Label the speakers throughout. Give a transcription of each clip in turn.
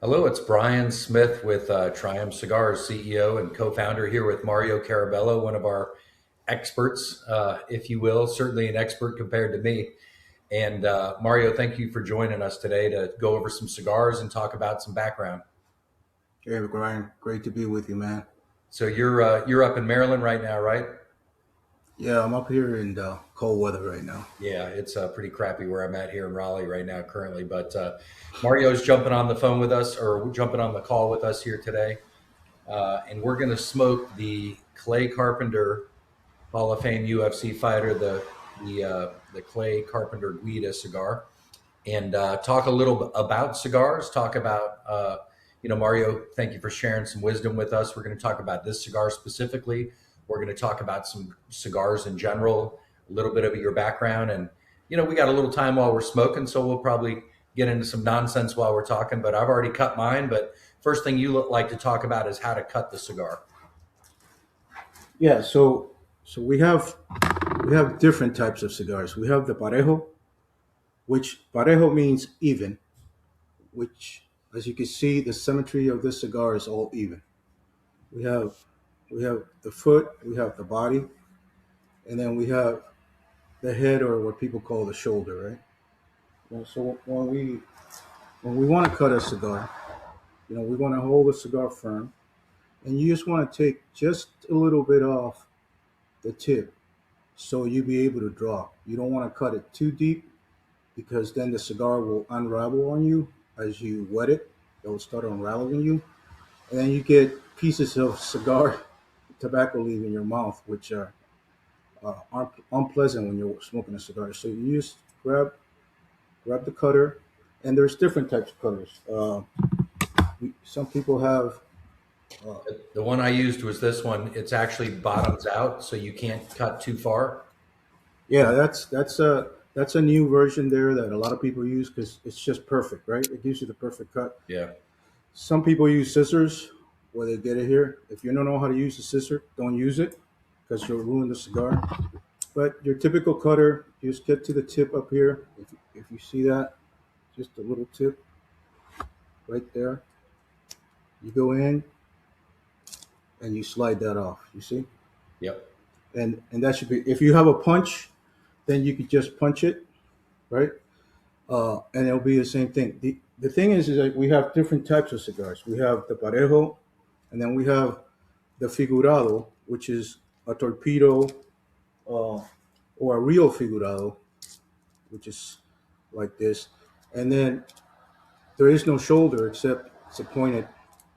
Speaker 1: Hello, it's Brian Smith with Triumph Cigars, CEO and co-founder here with Mario Caraballo, one of our experts, if you will, certainly an expert compared to me. And Mario, thank you for joining us today to go over some cigars and talk about some background.
Speaker 2: Hey, Brian, great to be with you, man.
Speaker 1: So you're up in Maryland right now, right?
Speaker 2: Yeah, I'm up here in cold weather right now.
Speaker 1: Yeah, it's pretty crappy where I'm at here in Raleigh right now currently. But Mario's jumping on the phone with us or jumping on the call with us here today. And we're going to smoke the Clay Carpenter Hall of Fame UFC fighter, the Clay Carpenter Guida cigar, and talk a little bit about cigars. Talk about Mario. Thank you for sharing some wisdom with us. We're going to talk about this cigar specifically. We're going to talk about some cigars in general, a little bit of your background, and we got a little time while we're smoking, so we'll probably get into some nonsense while we're talking. But I've already cut mine. But first thing you like to talk about is how to cut the cigar.
Speaker 2: Yeah, so we have different types of cigars. We have the parejo, which parejo means even, which as you can see, the symmetry of this cigar is all even. We have we have the foot, we have the body, and then we have the head, or what people call the shoulder, right? So when we want to cut a cigar, we want to hold the cigar firm, and you just want to take just a little bit off the tip so you'll be able to draw. You don't want to cut it too deep because then the cigar will unravel on you as you wet it. It will start unraveling you, and then you get pieces of cigar tobacco leaf in your mouth, which aren't unpleasant when you're smoking a cigar. So you just grab the cutter, and there's different types of cutters. Some people have
Speaker 1: The one I used was this one. It's actually bottoms out, so you can't cut too far.
Speaker 2: yeah, that's a new version there that a lot of people use because it's just perfect, right? It gives you the perfect cut.
Speaker 1: Yeah.
Speaker 2: Some people use scissors where they get it here. If you don't know how to use the scissor, don't use it because you'll ruin the cigar. But your typical cutter, you just get to the tip up here. If you see that, just a little tip right there. You go in and you slide that off. You see,
Speaker 1: Yep.
Speaker 2: and that should be. If you have a punch, then you could just punch it, right? And it'll be the same thing. The thing is that we have different types of cigars. We have the parejo, and then we have the figurado, which is a torpedo or a real figurado, which is like this. And then there is no shoulder except it's a pointed,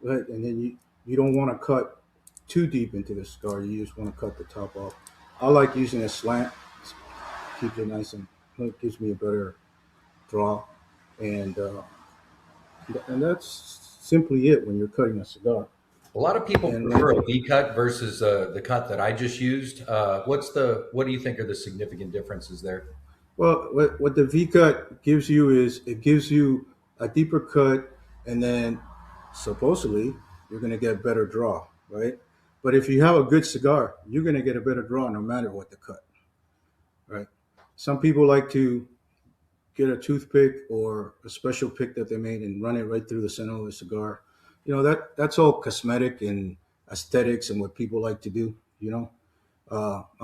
Speaker 2: right? And then you don't want to cut too deep into the cigar. You just want to cut the top off. I like using a slant, keeps it nice and it gives me a better draw, and and that's simply it when you're cutting a cigar.
Speaker 1: A lot of people
Speaker 2: And
Speaker 1: prefer a V cut versus the cut that I just used. What do you think are the significant differences there?
Speaker 2: well, what the V cut gives you is it gives you a deeper cut, and then supposedly you're going to get better draw, right? But if you have a good cigar, you're going to get a better draw no matter what the cut, right? Some people like to get a toothpick or a special pick that they made and run it right through the center of the cigar. That's all cosmetic and aesthetics and what people like to do. I'm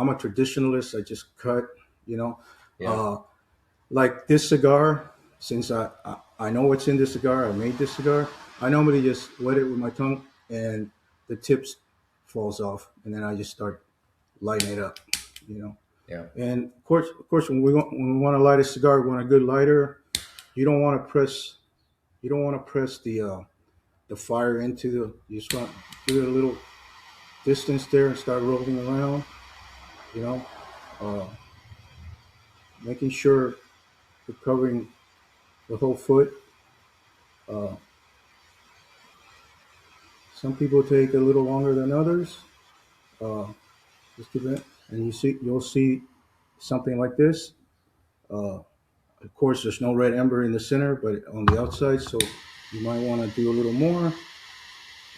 Speaker 2: a traditionalist. I just cut. You know,
Speaker 1: Yeah.
Speaker 2: uh, like this cigar. Since I know what's in this cigar, I made this cigar. I normally just wet it with my tongue, and the tips falls off, and then I just start lighting it up. You know.
Speaker 1: Yeah.
Speaker 2: And of course, when we want to light a cigar, we want a good lighter. You don't want to press. You don't want to press the fire into the. You just want to give it a little distance there and start rolling around. You know, uh, making sure you're covering the whole foot. Uh, some people take a little longer than others. Uh, just a bit, and you'll see something like this. Uh, Of course, there's no red ember in the center, but on the outside, so you might want to do a little more,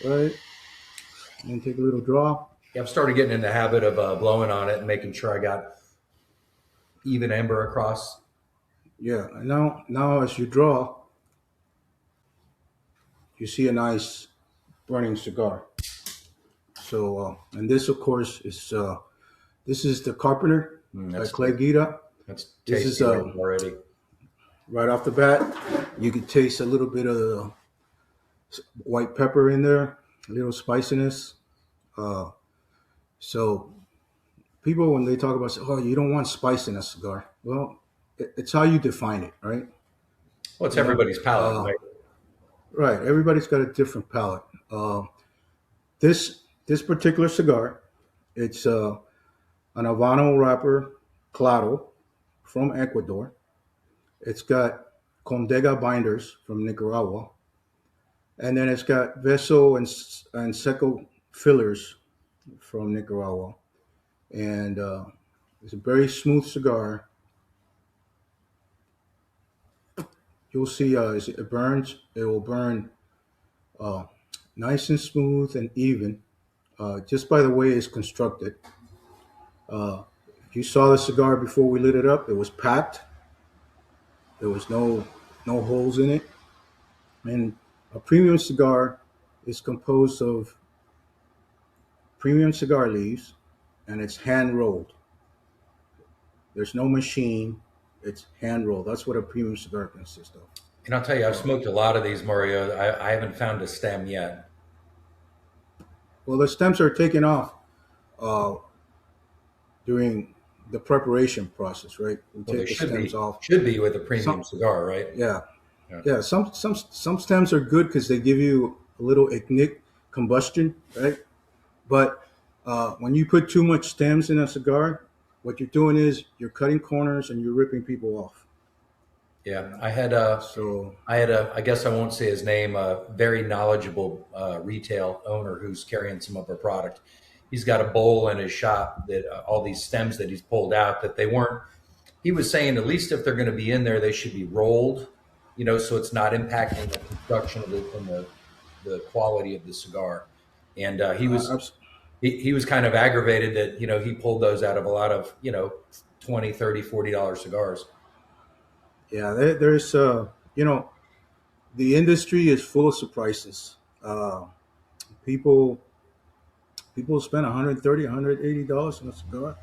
Speaker 2: right? And take a little draw.
Speaker 1: Yeah, I've started getting in the habit of blowing on it and making sure I got even amber across.
Speaker 2: Yeah. And now as you draw, you see a nice burning cigar. So, and this, of course, is this is the Carpenter
Speaker 1: Mm,
Speaker 2: by Clay Guida.
Speaker 1: that's
Speaker 2: This is
Speaker 1: tasty right already.
Speaker 2: right off the bat. You can taste a little bit of the white pepper in there, a little spiciness. Uh, so people, when they talk about, oh, you don't want spice in a cigar. Well, it's how you define it, right?
Speaker 1: Well, it's
Speaker 2: You know,
Speaker 1: everybody's palate, right?
Speaker 2: right. Everybody's got a different palate. This particular cigar, it's an Habano wrapper Claro from Ecuador. It's got Condega binders from Nicaragua, and then it's got Veso and Seco fillers from Nicaragua, and it's a very smooth cigar. You'll see as it burns, it will burn uh, nice and smooth and even, just by the way it's constructed. Uh, if you saw the cigar before we lit it up, it was packed. There was no holes in it, and a premium cigar is composed of premium cigar leaves, and it's hand rolled. There's no machine. It's hand rolled. That's what a premium cigar consists of.
Speaker 1: And I'll tell you, I've
Speaker 2: Uh,
Speaker 1: smoked a lot of these, Mario. I haven't found a stem yet.
Speaker 2: well, the stems are taken off uh, during the preparation process, right? We
Speaker 1: Well, they
Speaker 2: take the stems off.
Speaker 1: should be with a premium
Speaker 2: Some,
Speaker 1: cigar, right?
Speaker 2: yeah,
Speaker 1: Yeah.
Speaker 2: yeah. Some stems are good because they give you a little ignite combustion, right? But when you put too much stems in a cigar, what you're doing is you're cutting corners and you're ripping people off.
Speaker 1: Yeah,
Speaker 2: So
Speaker 1: I guess I won't say his name, a very knowledgeable retail owner who's carrying some of our product. He's got a bowl in his shop that all these stems that he's pulled out that they weren't. He was saying at least if they're going to be in there, they should be rolled, so it's not impacting the construction of the quality of the cigar. And
Speaker 2: uh,
Speaker 1: he was kind of aggravated that he pulled those out of a lot of 20, 30, $40 cigars.
Speaker 2: yeah, there's the industry is full of surprises. People people spend 130, $180 on a cigar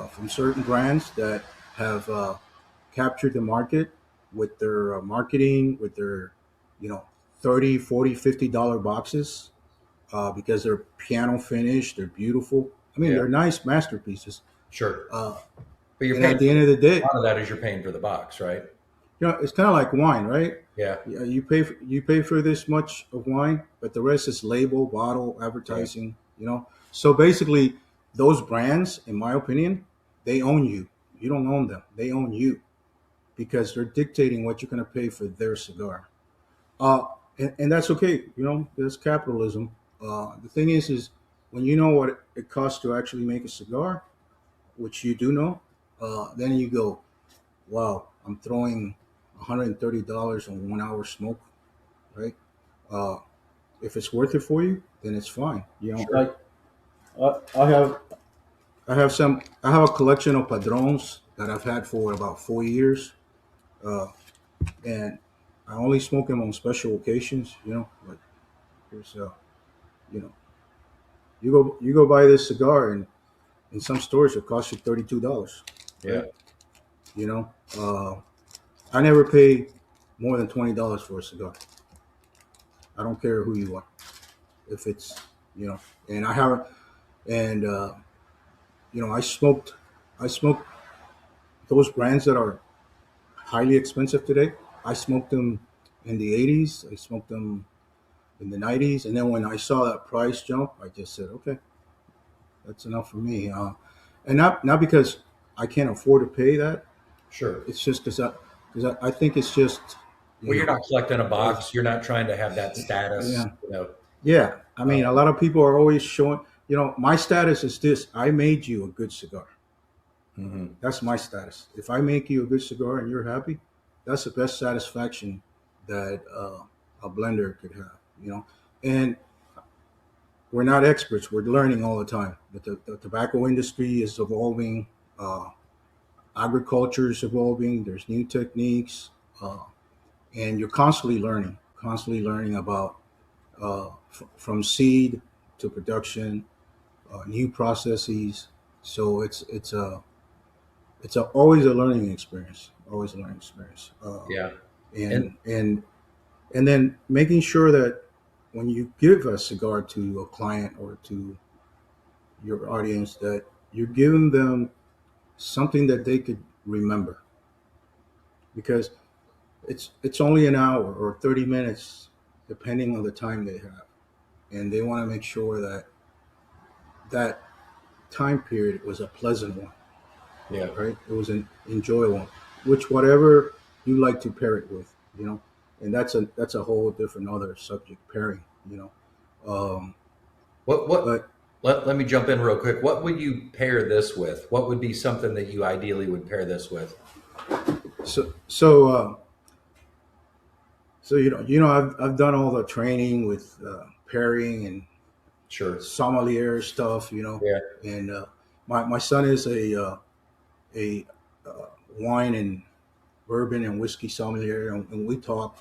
Speaker 2: from certain brands that have captured the market with their marketing, with their you know 30, 40, $50 boxes because they're piano finished, they're beautiful. I mean,
Speaker 1: Yeah,
Speaker 2: they're nice masterpieces.
Speaker 1: sure.
Speaker 2: Uh,
Speaker 1: But you're
Speaker 2: and
Speaker 1: paying
Speaker 2: at the
Speaker 1: for
Speaker 2: end of the
Speaker 1: a
Speaker 2: day,
Speaker 1: lot of that is you're paying for the box, right?
Speaker 2: it's kind of like wine, right?
Speaker 1: Yeah,
Speaker 2: Yeah, you pay for this much of wine, but the rest is label, bottle,
Speaker 1: yeah,
Speaker 2: advertising. So basically, those brands, in my opinion, they own you. You don't own them; they own you because they're dictating what you're going to pay for their cigar. Uh, and that's okay. That's capitalism. The thing is when you know what it costs to actually make a cigar, which you do know, then you go, wow, I'm throwing $130 on 1 hour smoke, right? Uh, if it's worth it for you, then it's fine.
Speaker 1: sure.
Speaker 2: Like I have, I have a collection of padrones that I've had for about 4 years, uh, and I only smoke them on special occasions. Like there's, you know, you go buy this cigar, and in some stores it costs you $32,
Speaker 1: Yeah,
Speaker 2: right? You know, I never pay more than $20 for a cigar. I don't care who you are. If it's and I haven't, and I smoked those brands that are highly expensive today. I smoked them in the '80s. I smoked them in the '90s, and then when I saw that price jump, I just said, okay, that's enough for me. And not because I can't afford to pay that.
Speaker 1: sure.
Speaker 2: It's just because I think it's just you
Speaker 1: Well, you're
Speaker 2: know
Speaker 1: not collecting a
Speaker 2: it's,
Speaker 1: box. You're not trying to have that status.
Speaker 2: yeah. Yeah, I mean, a
Speaker 1: Um,
Speaker 2: lot of people are always showing. My status is this: I made you a good cigar.
Speaker 1: mhm.
Speaker 2: That's my status. If I make you a good cigar and you're happy, that's the best satisfaction that a blender could have. And we're not experts. We're learning all the time. The tobacco industry is evolving. Uh, Agriculture is evolving. There's new techniques, and you're constantly learning. constantly learning about from seed to production, new processes. So always a learning experience. Always a learning experience.
Speaker 1: Yeah. And
Speaker 2: And and then making sure that when you give a cigar to a client or to your audience, that you're giving them something that they could remember, because it's only an hour or 30 minutes depending on the time they have, and they want to make sure that that time period was a pleasant one,
Speaker 1: yeah.
Speaker 2: right? It was an enjoyable one, which whatever you like to pair it with, and that's a whole different other subject, pairing, um,
Speaker 1: What
Speaker 2: but
Speaker 1: let me jump in real quick. What would you pair this with? What would be something that you ideally would pair this with?
Speaker 2: so so uh, so I've done all the training with pairing and
Speaker 1: Sure.
Speaker 2: sommelier stuff,
Speaker 1: Yeah.
Speaker 2: and my son is a wine and bourbon and whiskey sommelier, and we talk,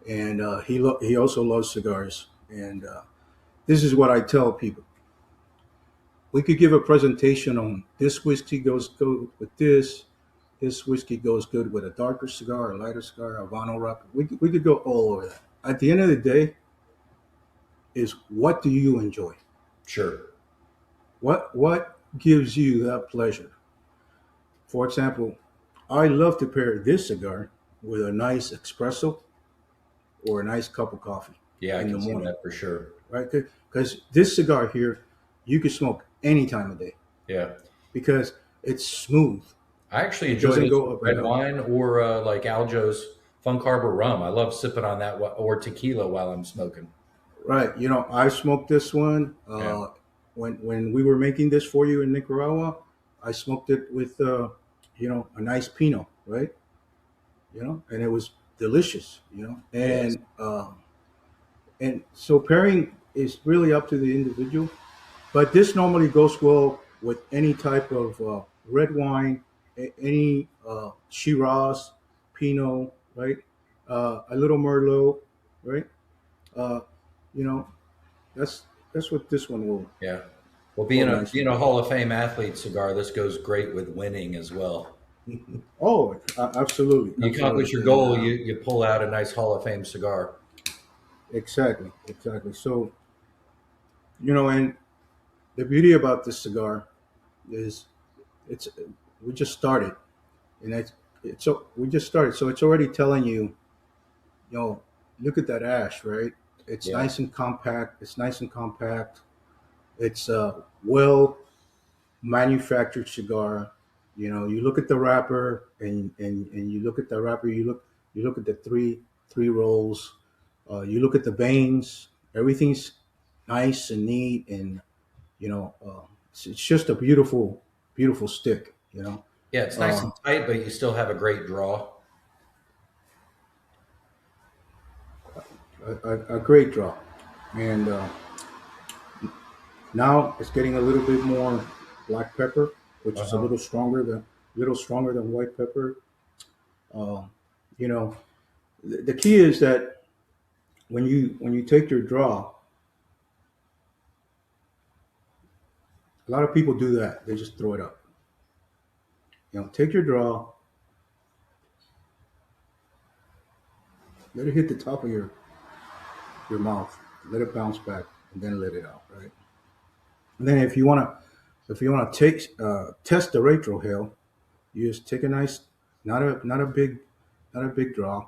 Speaker 2: and he also loves cigars, and this is what I tell people: we could give a presentation on this whiskey goes good with this. This whiskey goes good with a darker cigar, a lighter cigar, a Havana wrapper. We could go all over that. At the end of the day, is what do you enjoy?
Speaker 1: Sure.
Speaker 2: What gives you that pleasure? For example, I love to pair this cigar with a nice espresso or a nice cup of coffee
Speaker 1: Yeah, I
Speaker 2: in the
Speaker 1: can see
Speaker 2: morning,
Speaker 1: that for sure.
Speaker 2: right? Because this cigar here, you can smoke any time of day
Speaker 1: Yeah.
Speaker 2: because it's smooth.
Speaker 1: I actually
Speaker 2: It
Speaker 1: enjoy
Speaker 2: doesn't
Speaker 1: this
Speaker 2: go
Speaker 1: with
Speaker 2: up and
Speaker 1: red
Speaker 2: down.
Speaker 1: wine or like Aljo's Funk Harbor rum. I love sipping on that or tequila while I'm smoking.
Speaker 2: Right. I smoked this one
Speaker 1: Yeah.
Speaker 2: when we were making this for you in Nicaragua. I smoked it with a nice Pinot, right? And it was delicious.
Speaker 1: Yes.
Speaker 2: And so pairing is really up to the individual, but this normally goes well with any type of red wine, any Shiraz, Pinot, right? A little Merlot, right? Uh, you know, that's that's what this one will
Speaker 1: Yeah. Well,
Speaker 2: go
Speaker 1: being
Speaker 2: nicely
Speaker 1: a
Speaker 2: with.
Speaker 1: Hall of Fame athlete cigar, this goes great with winning as well.
Speaker 2: Oh, absolutely,
Speaker 1: You accomplish
Speaker 2: absolutely,
Speaker 1: your
Speaker 2: and
Speaker 1: goal, you pull out a nice Hall of Fame cigar.
Speaker 2: exactly, exactly. So and the beauty about this cigar is it's we just started, and so we just started, so it's already telling you, you know, look at that ash, right? It's
Speaker 1: Yeah.
Speaker 2: nice and compact. It's nice and compact. It's a well manufactured cigar. You look at the wrapper, and you look at the wrapper. You look at the three rolls. You look at the veins. Everything's nice and neat, and it's just a beautiful stick.
Speaker 1: Yeah, it's nice
Speaker 2: Uh,
Speaker 1: and tight, but you still have a great draw.
Speaker 2: a great draw, and now it's getting a little bit more black pepper, which is a
Speaker 1: Uh-huh.
Speaker 2: little stronger than white pepper. Uh, you know, the key is that when you take your draw, a lot of people do that. They just throw it up. Take your draw, let it hit the top of your mouth, let it bounce back, and then let it out. Right. And then if you wanna test the retrohale, you just take a nice, not a big draw,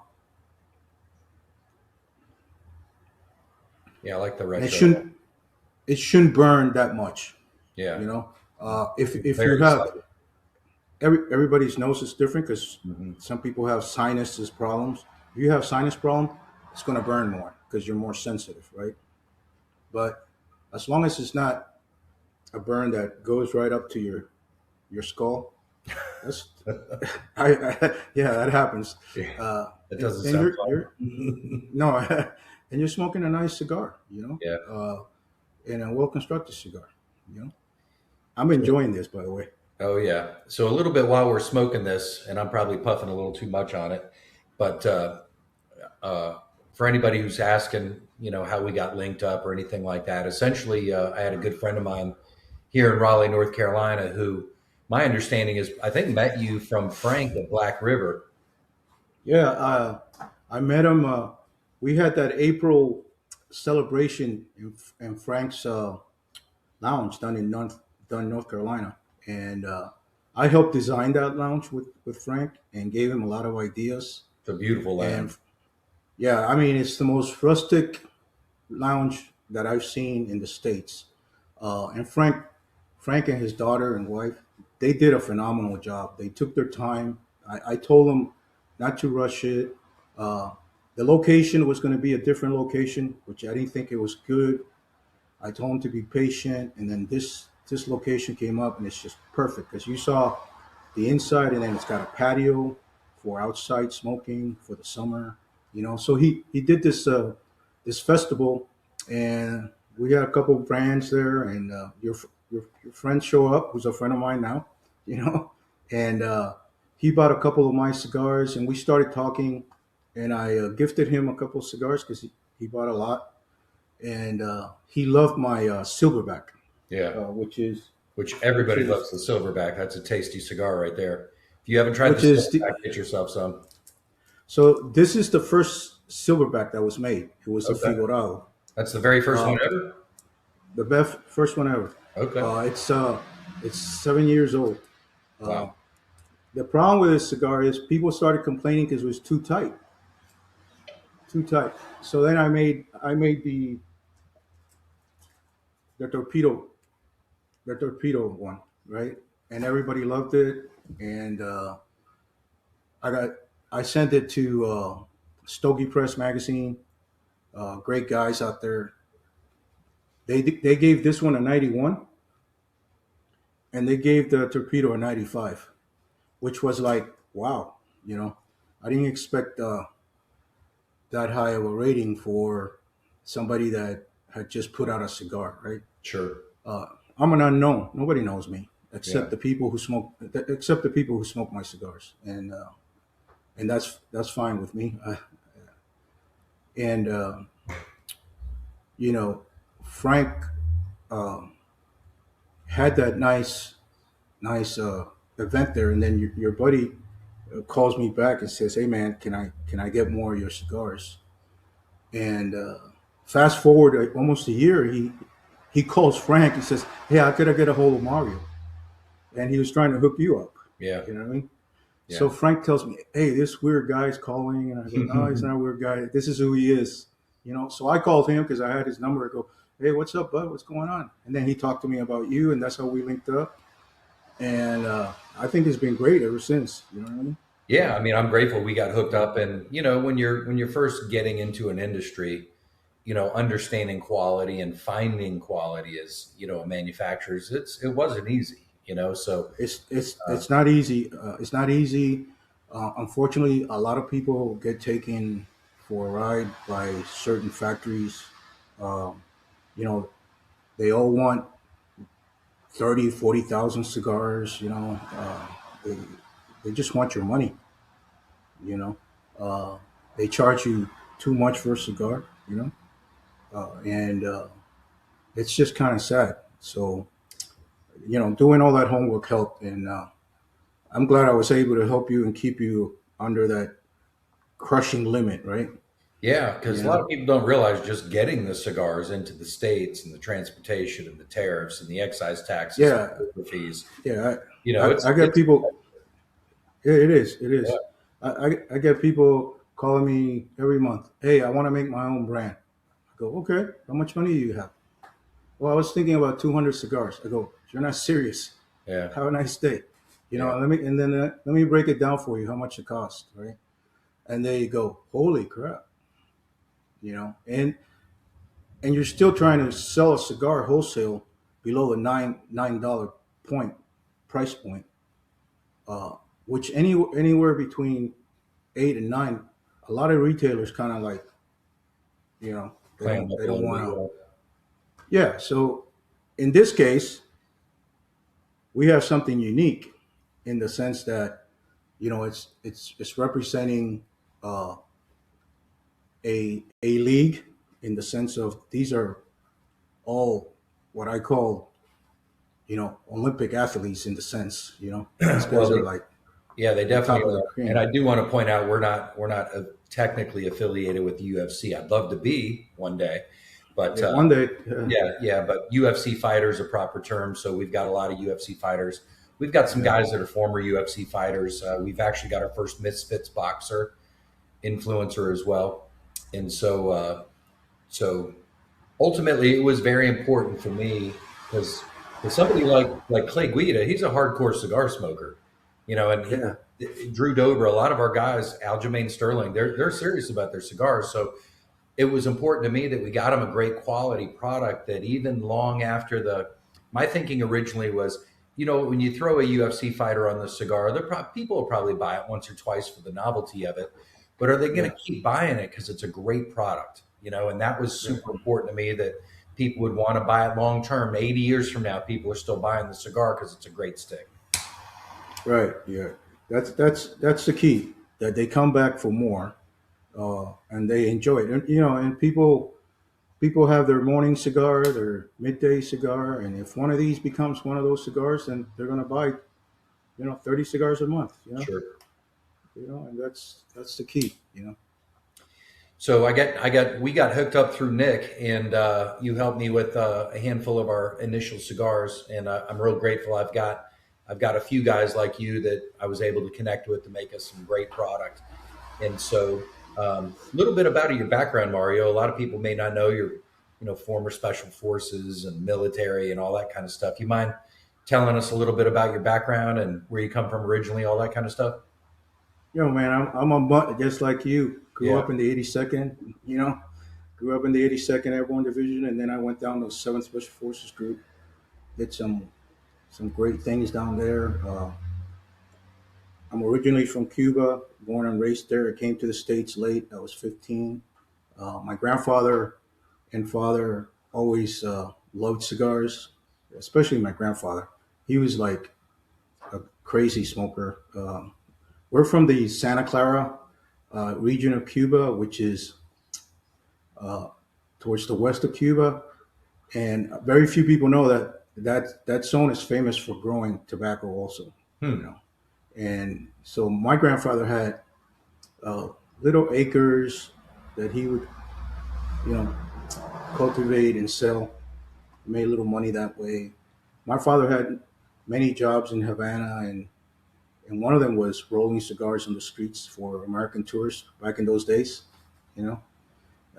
Speaker 1: Yeah, I like the
Speaker 2: and it
Speaker 1: retro.
Speaker 2: shouldn't it shouldn't burn that much.
Speaker 1: Yeah.
Speaker 2: You know, if you
Speaker 1: Very
Speaker 2: have
Speaker 1: subtle.
Speaker 2: everybody's nose is different, because
Speaker 1: Hmm.
Speaker 2: some people have sinuses problems. If you have sinus problem, it's going to burn more because you're more sensitive, right? But as long as it's not a burn that goes right up to your skull, that's yeah, that happens.
Speaker 1: Yeah,
Speaker 2: Uh,
Speaker 1: that
Speaker 2: and,
Speaker 1: doesn't
Speaker 2: and
Speaker 1: sound
Speaker 2: you're
Speaker 1: fun.
Speaker 2: no, and you're smoking a nice cigar,
Speaker 1: Yeah.
Speaker 2: and a well constructed cigar. You know, I'm enjoying this, by the way.
Speaker 1: Oh yeah. So a little bit while we're smoking this, and I'm probably puffing a little too much on it, but uh, for anybody who's asking, how we got linked up or anything like that, essentially, I had a good friend of mine here in Raleigh, North Carolina, who my understanding is, I think, met you from Frank at Black River.
Speaker 2: Yeah, I met him. We had that April celebration in Frank's lounge down in North Carolina, and I helped design that lounge with Frank and gave him a lot of ideas.
Speaker 1: It's a beautiful
Speaker 2: And
Speaker 1: lounge.
Speaker 2: yeah, I mean, it's the most rustic lounge that I've seen in the states. And Frank and his daughter and wife, they did a phenomenal job. They took their time. I told them not to rush it. Uh, the location was going to be a different location, which I didn't think it was good. I told them to be patient, and then this location came up, and it's just perfect because you saw the inside, and then it's got a patio for outside smoking for the summer. So he did this festival, and we got a couple of brands there, and your friend show up, who's a friend of mine now, you know, and he bought a couple of my cigars, and we started talking, and I gifted him a couple of cigars because he bought a lot, and he loved my Silverback,
Speaker 1: Yeah.
Speaker 2: which is
Speaker 1: Which
Speaker 2: which
Speaker 1: everybody loves
Speaker 2: is
Speaker 1: the Silverback. That's a tasty cigar right there. If you haven't tried the
Speaker 2: which is the,
Speaker 1: Silverback, get yourself some.
Speaker 2: so this is the first Silverback that was made. It was a
Speaker 1: Okay.
Speaker 2: Figurado,
Speaker 1: That's the very first one
Speaker 2: uh,
Speaker 1: ever?
Speaker 2: the best first one ever.
Speaker 1: Okay.
Speaker 2: It's 7 years old. Uh,
Speaker 1: Wow.
Speaker 2: the problem with this cigar is people started complaining because it was too tight. So then I made the torpedo the torpedo one, right? And everybody loved it. And I got I sent it to Stogie Press magazine. Great guys out there. They gave this one a 91, and they gave the torpedo a 95, which was like wow. You know, I didn't expect that high of a rating for somebody that had just put out a cigar, right?
Speaker 1: Sure.
Speaker 2: Uh, I'm an unknown. Nobody knows me
Speaker 1: Yeah.
Speaker 2: except the people who smoke my cigars, and that's fine with me. And you know, Frank uh, had that nice event there, and then your buddy calls me back and says, "Hey man, can I get more of your cigars?" And fast forward almost a year, he calls Frank and says, "Hey, I gotta get a hold of Mario," and he was trying to hook you up.
Speaker 1: Yeah.
Speaker 2: You know what I mean?
Speaker 1: Yeah.
Speaker 2: So Frank tells me, "Hey, this weird guy's calling," and I go, "No, he's not a weird guy. This is who he is." So I called him because I had his number. I go, "Hey, what's up, bud? What's going on?" And then he talked to me about you, and that's how we linked up. And I think it's been great ever since. You know what I mean?
Speaker 1: Yeah. I mean, I'm grateful we got hooked up. And, when you're first getting into an industry, understanding quality and finding quality as, a manufacturer's, it wasn't easy, so
Speaker 2: It's not easy. It's not easy. Unfortunately, a lot of people get taken for a ride by certain factories. Um, you know, they all want 30, 40,000 cigars. They, they just want your money. You know, uh, they charge you too much for a cigar. And it's just kind of sad. So, doing all that homework helped, and I'm glad I was able to help you and keep you under that crushing limit, right?
Speaker 1: yeah, because
Speaker 2: You
Speaker 1: a lot
Speaker 2: know,
Speaker 1: of people don't realize just getting the cigars into the States and the transportation and the tariffs and the excise taxes and
Speaker 2: yeah,
Speaker 1: the fees,
Speaker 2: yeah.
Speaker 1: it's,
Speaker 2: I get
Speaker 1: it's,
Speaker 2: people. Yeah, it is. It
Speaker 1: yeah,
Speaker 2: is. I get people calling me every month. Hey, I want to make my own brand. I go, okay. How much money do you have? Well, I was thinking about 200 cigars. I go, you're not serious.
Speaker 1: yeah,
Speaker 2: Have a nice day.
Speaker 1: yeah.
Speaker 2: Let me break it down for you how much it costs, right? And they go, holy crap, and you're still trying to sell a cigar wholesale below the nine dollar point price point, uh, which anywhere between 8 and 9. A lot of retailers kind of like they
Speaker 1: Clam
Speaker 2: don't
Speaker 1: up
Speaker 2: they
Speaker 1: a
Speaker 2: don't
Speaker 1: little
Speaker 2: want
Speaker 1: bit.
Speaker 2: to.
Speaker 1: Yeah.
Speaker 2: Yeah, so in this case, we have something unique in the sense that it's representing uh, a league in the sense of these are all what I call, Olympic athletes in the sense, these guys
Speaker 1: Well,
Speaker 2: are like
Speaker 1: yeah, they
Speaker 2: the
Speaker 1: definitely
Speaker 2: top of the
Speaker 1: are. And
Speaker 2: cream.
Speaker 1: I do want to point out we're not technically affiliated with the UFC. I'd love to be one day, but
Speaker 2: Yeah, one day.
Speaker 1: yeah. But UFC fighter is a proper term, so we've got a lot of UFC fighters. We've got some
Speaker 2: Yeah,
Speaker 1: guys that are former UFC fighters. We've actually got our first Misfits boxer influencer as well, and so ultimately, it was very important for me because somebody like Clay Guida, he's a hardcore cigar smoker, and
Speaker 2: yeah,
Speaker 1: Drew Dober, a lot of our guys, Aljamain Sterling, they're serious about their cigars. So it was important to me that we got them a great quality product that even long after my thinking originally was, when you throw a UFC fighter on the cigar, people will probably buy it once or twice for the novelty of it, but are they going
Speaker 2: yeah,
Speaker 1: to keep buying it because it's a great product? And that was
Speaker 2: yeah.
Speaker 1: super important to me that people would want to buy it long term. 80 years from now, people are still buying the cigar because it's a great stick.
Speaker 2: Right. Yeah. That's the key. That they come back for more, and they enjoy it. And people have their morning cigar, their midday cigar, and if one of these becomes one of those cigars, then they're going to buy, 30 cigars a month.
Speaker 1: Sure.
Speaker 2: And that's the key.
Speaker 1: So we got hooked up through Nick, and you helped me with a handful of our initial cigars, and I'm real grateful. I've got a few guys like you that I was able to connect with to make us some great product. And so, a little bit about your background, Mario. A lot of people may not know you're, former special forces and military and all that kind of stuff. You mind telling us a little bit about your background and where you come from originally, all that kind of stuff?
Speaker 2: Man, I'm a mutt just like you. Grew
Speaker 1: Yeah,
Speaker 2: up in the 82nd. Grew up in the 82nd Airborne Division, and then I went down to the 7th Special Forces Group. Did some great things down there. I'm originally from Cuba, born and raised there. I came to the States late. I was 15. My grandfather and father always loved cigars, especially my grandfather. He was like a crazy smoker. We're from the Santa Clara region of Cuba, which is uh, towards the west of Cuba, and very few people know that zone is famous for growing tobacco also. You
Speaker 1: hmm.
Speaker 2: know, and so my grandfather had little acres that he would, you know, cultivate and sell. Made a little money that way. My father had many jobs in Havana, and one of them was rolling cigars on the streets for American tourists back in those days. You know,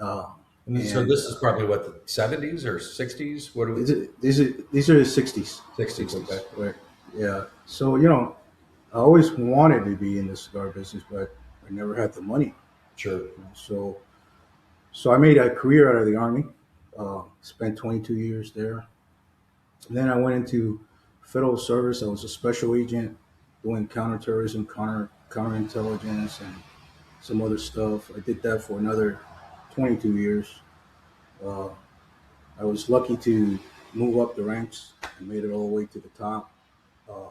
Speaker 2: uh,
Speaker 1: And so
Speaker 2: and
Speaker 1: this is probably what, the 70s or 60s? What do we?
Speaker 2: these are the 60s.
Speaker 1: 60s. Okay.
Speaker 2: 60s, right? Yeah. So I always wanted to be in the cigar business, but I never had the money.
Speaker 1: Sure.
Speaker 2: So I made a career out of the army. Spent 22 years there. And then I went into federal service. I was a special agent doing counterterrorism, counterintelligence, and some other stuff. I did that for another 22 years. Uh, I was lucky to move up the ranks and made it all the way to the top. Uh,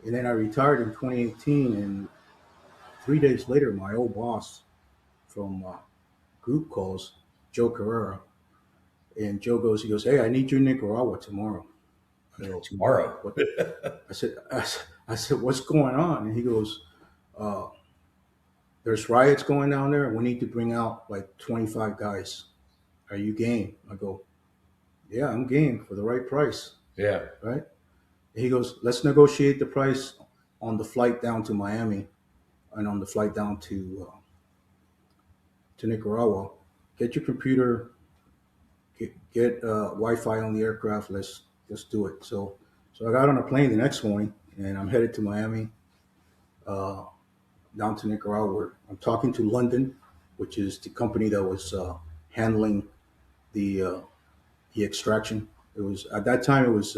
Speaker 2: and then I retired in 2018. And 3 days later, my old boss from group calls, Joe Carrera. And he goes, "Hey, I need you in Nicaragua tomorrow." I go,
Speaker 1: Tomorrow.
Speaker 2: "What?" I said, "What's going on?" And he goes, uh, "There's riots going down there, and we need to bring out like 25 guys. Are you game?" I go, "Yeah, I'm game for the right price,
Speaker 1: Yeah.
Speaker 2: right?" And he goes, "Let's negotiate the price on the flight down to Miami and on the flight down to Nicaragua. Get your computer, get Wi-Fi on the aircraft. Let's do it." So I got on a plane the next morning, and I'm headed to Miami, uh, down to Nicaragua. I'm talking to London, which is the company that was handling the uh, the extraction. It was at that time it was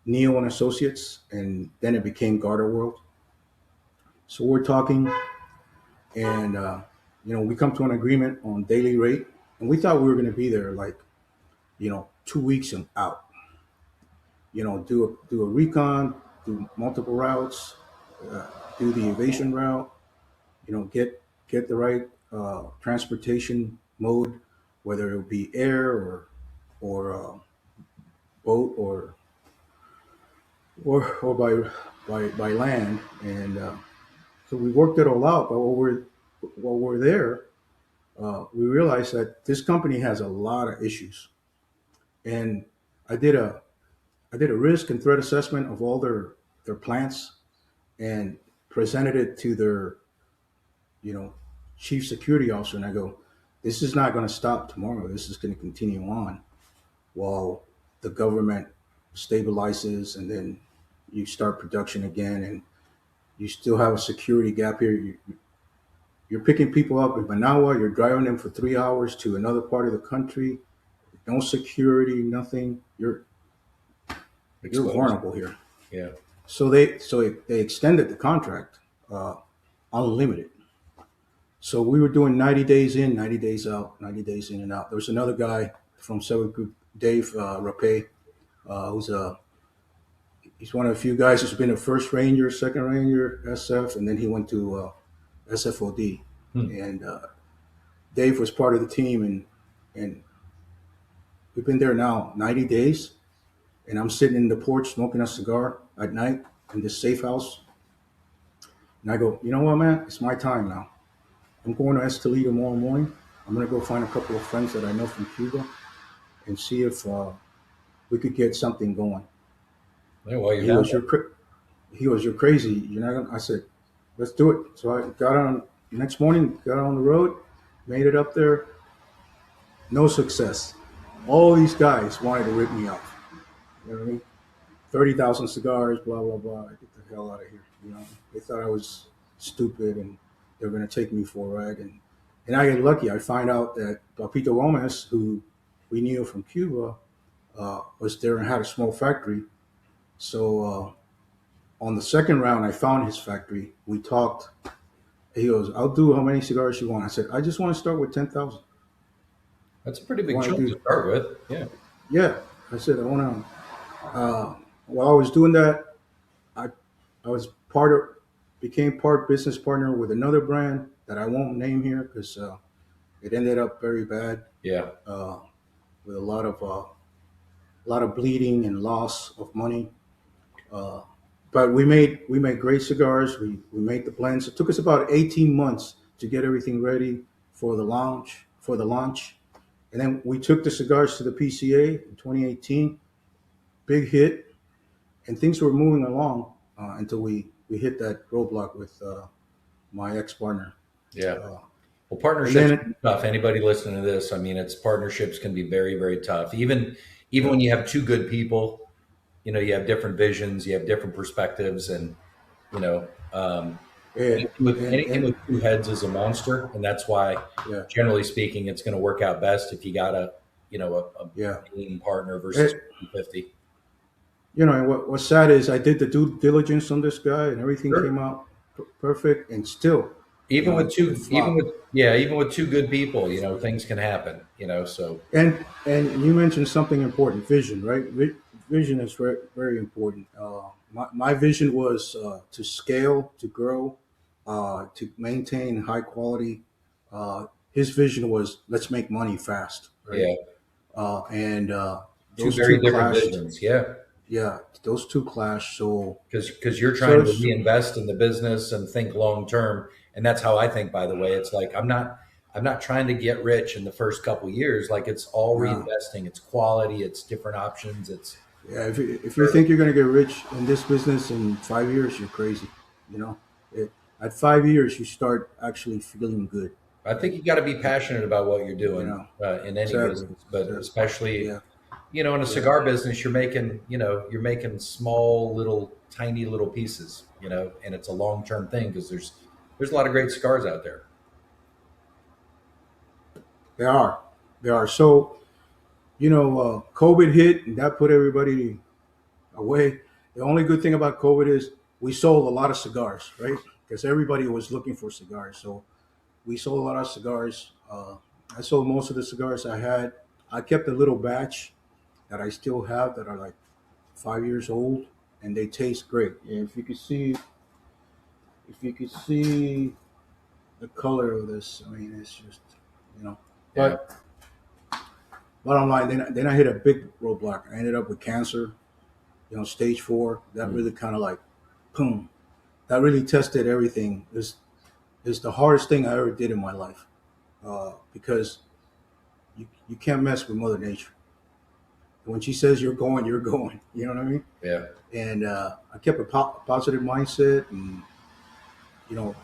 Speaker 2: Neo and Associates, and then it became Garter World. So we're talking, and we come to an agreement on daily rate, and we thought we were going to be there like 2 weeks and out. Do a recon, do multiple routes, uh, do the evasion route. Get the right transportation mode, whether it be air or boat or by land, and so we worked it all out. But while we're there, we realized that this company has a lot of issues, and I did a I did a risk and threat assessment of all their plants and presented it to their you know chief security officer, and I go, this is not going to stop tomorrow. This is going to continue on while the government stabilizes, and then you start production again, and you still have a security gap here. You're picking people up in Managua. You're driving them for 3 hours to another part of the country. No security, nothing. You're
Speaker 1: Exposed.
Speaker 2: vulnerable here.
Speaker 1: Yeah.
Speaker 2: So they extended the contract, unlimited. So we were doing 90 days in, 90 days out, 90 days in and out. There was another guy from Seven Group, Dave Rape, who's he's one of the few guys who's been a first ranger, second ranger, SF, and then he went to SFOD.
Speaker 1: Hmm.
Speaker 2: And Dave was part of the team, and we've been there now 90 days. And I'm sitting in the porch smoking a cigar at night in this safe house. And I go, you know what, man? It's my time now. I'm going to Estelí tomorrow morning. I'm going to go find a couple of friends that I know from Cuba and see if we could get something going.
Speaker 1: Yeah, well,
Speaker 2: He goes, you're crazy. You're not gonna. I said, let's do it. So I got on next morning, got on the road, made it up there. No success. All these guys wanted to rip me off. You know what I mean? 30,000 cigars, blah, blah, blah. Get the hell out of here. They thought I was stupid and they were going to take me for a ride. And I get lucky. I find out that Papito Gomez, who we knew from Cuba, was there and had a small factory. So on the second round, I found his factory. We talked. He goes, I'll do how many cigars you want. I said, I just want to start with 10,000.
Speaker 1: That's a pretty big chunk to start with. Yeah.
Speaker 2: Yeah. I said, I want to. While I was doing that, I was became part business partner with another brand that I won't name here because it ended up very bad.
Speaker 1: Yeah.
Speaker 2: With a lot of bleeding and loss of money. But we made great cigars. We made the blends. It took us about 18 months to get everything ready for the launch. And then we took the cigars to the PCA in 2018. Big hit, and things were moving along until we hit that roadblock with my ex-partner.
Speaker 1: Yeah. Well, partnerships are tough. Anybody listening to this, I mean, partnerships can be very, very tough. Even when you have two good people, you have different visions, you have different perspectives, and anything with two heads is a monster, and that's why, generally speaking, it's going to work out best if you got a team partner versus 50.
Speaker 2: And what's sad is I did the due diligence on this guy, and everything came out perfect, and still,
Speaker 1: even with two good people, things can happen. So
Speaker 2: and you mentioned something important, vision, right? Vision is very, very important. My vision was to scale, to grow, to maintain high quality. His vision was let's make money fast, right?
Speaker 1: Yeah,
Speaker 2: and
Speaker 1: two very different visions.
Speaker 2: Yeah, those two clash. So
Speaker 1: because you're trying to reinvest in the business and think long term, and that's how I think. By the way, it's like I'm not trying to get rich in the first couple of years. Like it's all reinvesting. It's quality. It's different options.
Speaker 2: If you think you're going to get rich in this business in 5 years, you're crazy. At 5 years, you start actually feeling good.
Speaker 1: I think you got to be passionate about what you're doing in any business, but especially. Yeah. In a cigar business, you're making small, tiny little pieces, and it's a long-term thing because there's a lot of great cigars out there.
Speaker 2: There are. So, COVID hit and that put everybody away. The only good thing about COVID is we sold a lot of cigars, right? Because everybody was looking for cigars. So we sold a lot of cigars. I sold most of the cigars I had. I kept a little batch that I still have that are like 5 years old, and they taste great. And if you could see the color of this. I mean, it's just, you know.
Speaker 1: Yeah.
Speaker 2: But bottom line, then I hit a big roadblock. I ended up with cancer, stage 4. That
Speaker 1: Mm.
Speaker 2: really kind of like, boom. That really tested everything. Is the hardest thing I ever did in my life, because you can't mess with Mother Nature. When she says you're going, you're going. You know what I mean?
Speaker 1: Yeah.
Speaker 2: And I kept a positive mindset, and you know,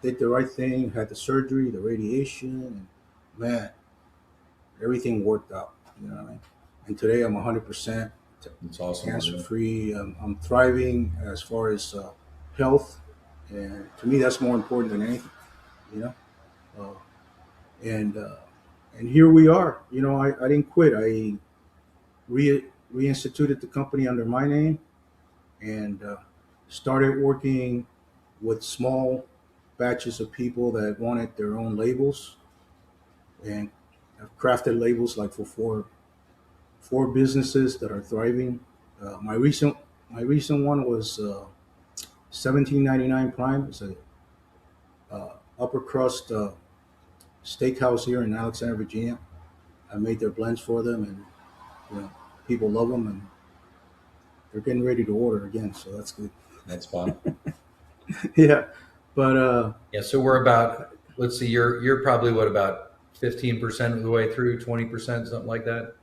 Speaker 2: did the right thing. Had the surgery, the radiation, and man, everything worked out. You know what I mean? And today I'm 100%
Speaker 1: It's awesome.
Speaker 2: cancer
Speaker 1: Yeah.
Speaker 2: free. I'm thriving as far as health, and to me that's more important than anything. You know, uh, and uh, and here we are. I didn't quit. I reinstituted the company under my name, and started working with small batches of people that wanted their own labels, and I've crafted labels like for four businesses that are thriving. My recent one was 1799 Prime. It's a upper crust steakhouse here in Alexandria, Virginia. I made their blends for them, and you know, people love them, and they're getting ready to order again, so that's good.
Speaker 1: That's fun.
Speaker 2: Yeah, but
Speaker 1: Yeah. So we're about, let's see, you're probably what, about 15% of the way through, 20%, something like that.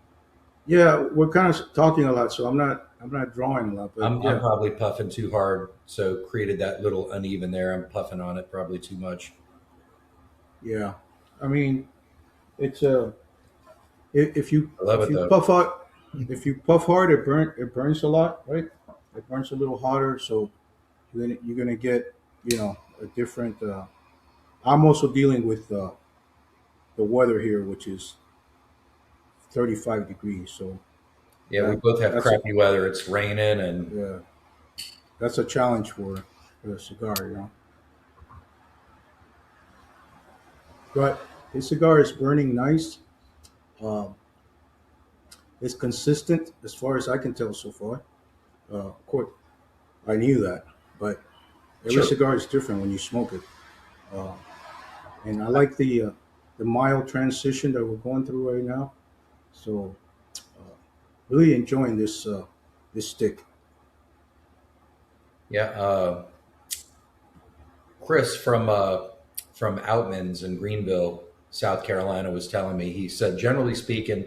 Speaker 2: yeah, we're kind of talking a lot, so I'm not drawing a lot, but
Speaker 1: I'm
Speaker 2: yeah,
Speaker 1: probably puffing too hard, so created that little uneven there. I'm puffing on it probably too much.
Speaker 2: yeah. I mean, it's a if you
Speaker 1: I love
Speaker 2: if
Speaker 1: it
Speaker 2: you
Speaker 1: though.
Speaker 2: puff out if you puff hard, it burns a lot, right? It burns a little hotter, so you're gonna get a different. I'm also dealing with the weather here, which is 35 degrees, so
Speaker 1: Yeah, we
Speaker 2: that
Speaker 1: both have
Speaker 2: that's a
Speaker 1: crappy weather. It's raining and
Speaker 2: yeah, that's a challenge for a cigar. But this cigar is burning nice. Um, it's consistent as far as I can tell so far. Of course, I knew that, but every
Speaker 1: sure.
Speaker 2: cigar is different when you smoke it. Uh, and I like the mild transition that we're going through right now. So uh, really enjoying this stick.
Speaker 1: Yeah. Chris from Outman's in Greenville, South Carolina, was telling me. He said, generally speaking,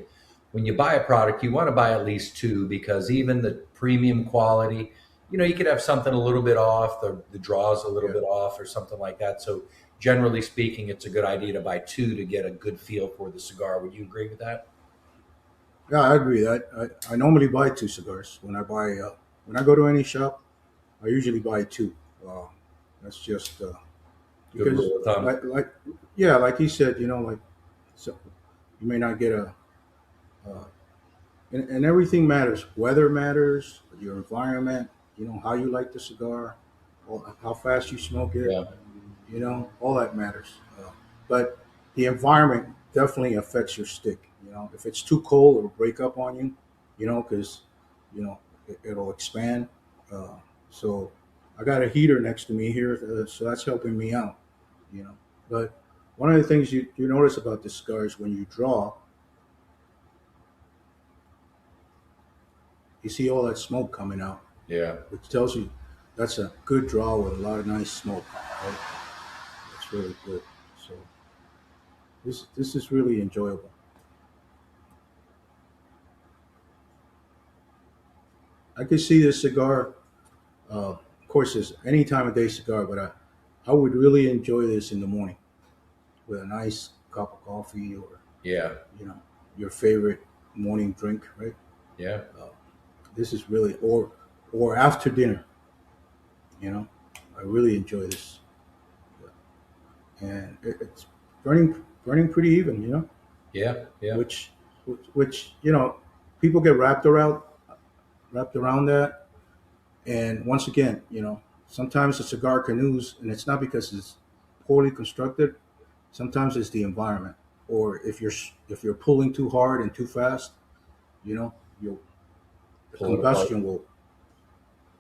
Speaker 1: when you buy a product, you want to buy at least two because even the premium quality, you could have something a little bit off, the draw's a little
Speaker 2: Yeah,
Speaker 1: bit off, or something like that. So, generally speaking, it's a good idea to buy two to get a good feel for the cigar. Would you agree with that?
Speaker 2: yeah, I agree. I normally buy two cigars when I go to any shop. I usually buy two. Uh, that's just
Speaker 1: Good
Speaker 2: because
Speaker 1: rule of thumb.
Speaker 2: yeah, like he said, so you may not get uh, and everything matters. Weather matters, your environment, how you like the cigar, how fast you smoke it,
Speaker 1: Yeah.
Speaker 2: all that matters. But the environment definitely affects your stick. If it's too cold, it'll break up on you. Because it'll expand. Uh, so I got a heater next to me here, so that's helping me out. You know, but one of the things you notice about the cigar is when you draw, you see all that smoke coming out,
Speaker 1: Yeah.
Speaker 2: which tells you that's a good draw with a lot of nice smoke. Right? That's really good. So this is really enjoyable. I could see this cigar. Of course, it's any time of day cigar, but I would really enjoy this in the morning with a nice cup of coffee or
Speaker 1: Yeah.
Speaker 2: you know your favorite morning drink, right?
Speaker 1: Yeah.
Speaker 2: Uh, this is really or after dinner. I really enjoy this, and it's burning pretty even.
Speaker 1: Yeah. Yeah.
Speaker 2: Which which people get wrapped around that. And once again, sometimes a cigar can ooze, and it's not because it's poorly constructed. Sometimes it's the environment, or if you're pulling too hard and too fast, you know, you'll the
Speaker 1: Pull it apart.
Speaker 2: combustion will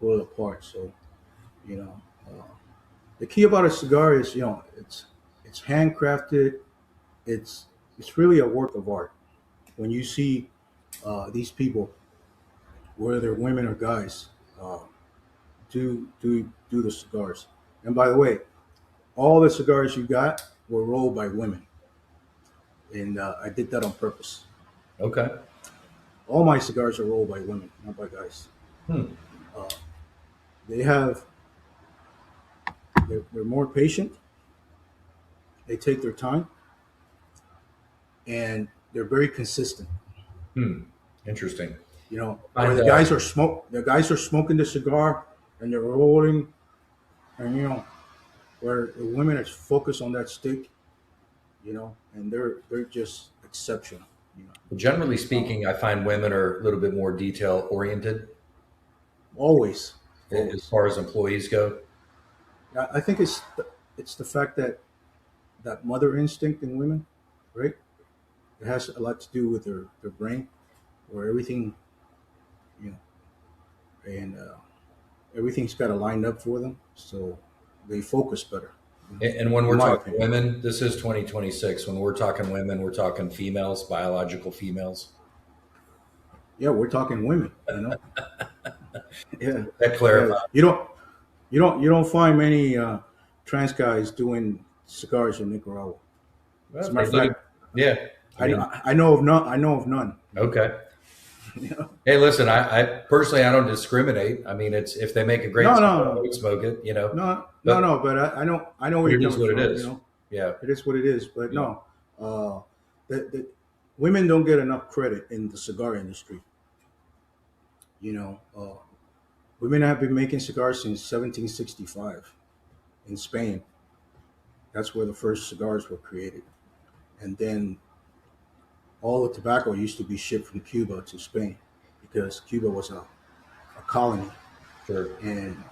Speaker 2: pull it apart. So, you know, uh, the key about a cigar is, It's handcrafted. It's really a work of art. When you see these people, whether they're women or guys, uh, do the cigars. And by the way, all the cigars you got were rolled by women, and I did that on purpose.
Speaker 1: Okay.
Speaker 2: All my cigars are rolled by women, not by guys.
Speaker 1: Hmm.
Speaker 2: Uh, they have they're more patient. They take their time, and they're very consistent.
Speaker 1: Hmm. Interesting.
Speaker 2: You know, where
Speaker 1: And
Speaker 2: the guys are smoking the cigar and they're rolling, and where the women are focused on that stick, and they're just exceptional. You
Speaker 1: generally
Speaker 2: know,
Speaker 1: speaking, I find women are a little bit more detail oriented
Speaker 2: always,
Speaker 1: as
Speaker 2: always.
Speaker 1: far as employees go.
Speaker 2: I think it's the fact that mother instinct in women, right? It has a lot to do with their brain, where everything, you know, and everything's got to line up for them, so they focus better.
Speaker 1: And when
Speaker 2: In
Speaker 1: we're
Speaker 2: my
Speaker 1: talking
Speaker 2: opinion.
Speaker 1: women, this is 2026. When we're talking women, we're talking females, biological females.
Speaker 2: Yeah, we're talking women. Yeah,
Speaker 1: That
Speaker 2: yeah.
Speaker 1: clarifies.
Speaker 2: You don't find many trans guys doing cigars in Nicaragua. As
Speaker 1: Well,
Speaker 2: a
Speaker 1: if they
Speaker 2: matter of
Speaker 1: need
Speaker 2: fact,
Speaker 1: yeah. I mean,
Speaker 2: I know of none. I know of none.
Speaker 1: okay.
Speaker 2: Yeah.
Speaker 1: Hey, listen, I personally, I don't discriminate. I mean, it's if they make a great
Speaker 2: No,
Speaker 1: cigar, I
Speaker 2: no,
Speaker 1: would smoke it,
Speaker 2: no, no,
Speaker 1: but,
Speaker 2: no. But I know where
Speaker 1: but
Speaker 2: you're
Speaker 1: it is
Speaker 2: coming
Speaker 1: what it
Speaker 2: from.
Speaker 1: is. Yeah.
Speaker 2: It is what it is. But
Speaker 1: Yeah.
Speaker 2: no, the women don't get enough credit in the cigar industry. You know, women have been making cigars since 1765 in Spain. That's where the first cigars were created, and then all the tobacco used to be shipped from Cuba to Spain because Cuba was a colony.
Speaker 1: Sure.
Speaker 2: And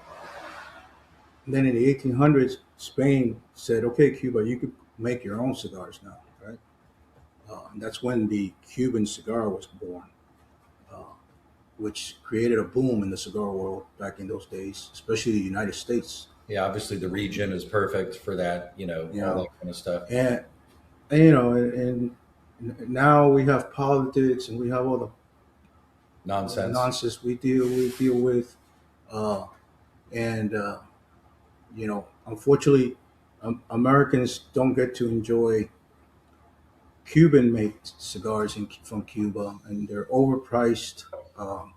Speaker 2: then in the 1800s, Spain said, "Okay, Cuba, you could make your own cigars now." Right? And that's when the Cuban cigar was born, uh, which created a boom in the cigar world back in those days, especially the United States.
Speaker 1: Yeah. Obviously, the region is perfect for that.
Speaker 2: You
Speaker 1: All that
Speaker 2: know,
Speaker 1: kind of stuff.
Speaker 2: and and now we have politics and we have all the
Speaker 1: Nonsense.
Speaker 2: nonsense we deal with, uh, and unfortunately, Americans don't get to enjoy Cuban made cigars from Cuba, and they're overpriced. Um,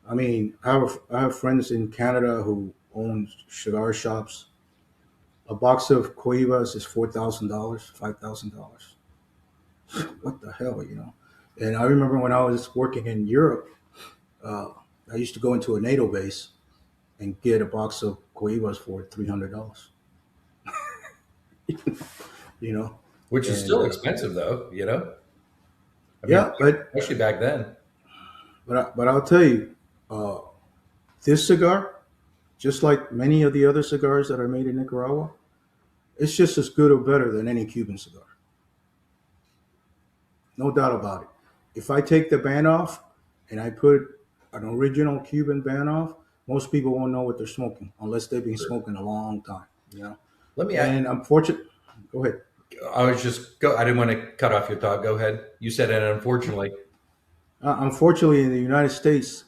Speaker 2: I mean, I have friends in Canada who own cigar shops. A box of Cuevas is $4,000, $5,000. What the hell, And I remember when I was working in Europe, uh, I used to go into a NATO base and get a box of Cuevas for $300. You know,
Speaker 1: Which is
Speaker 2: and
Speaker 1: still expensive, though. I mean,
Speaker 2: yeah, but
Speaker 1: especially back then.
Speaker 2: but I'll tell you, uh, this cigar, just like many of the other cigars that are made in Nicaragua, it's just as good or better than any Cuban cigar. No doubt about it. If I take the band off and I put an original Cuban band off, most people won't know what they're smoking unless they've been
Speaker 1: Sure.
Speaker 2: smoking a long time.
Speaker 1: Let me ask.
Speaker 2: And I'm fortunate. Go ahead.
Speaker 1: I was just go. I didn't want to cut off your thought. Go ahead. You said it. Unfortunately,
Speaker 2: Unfortunately, in the United States,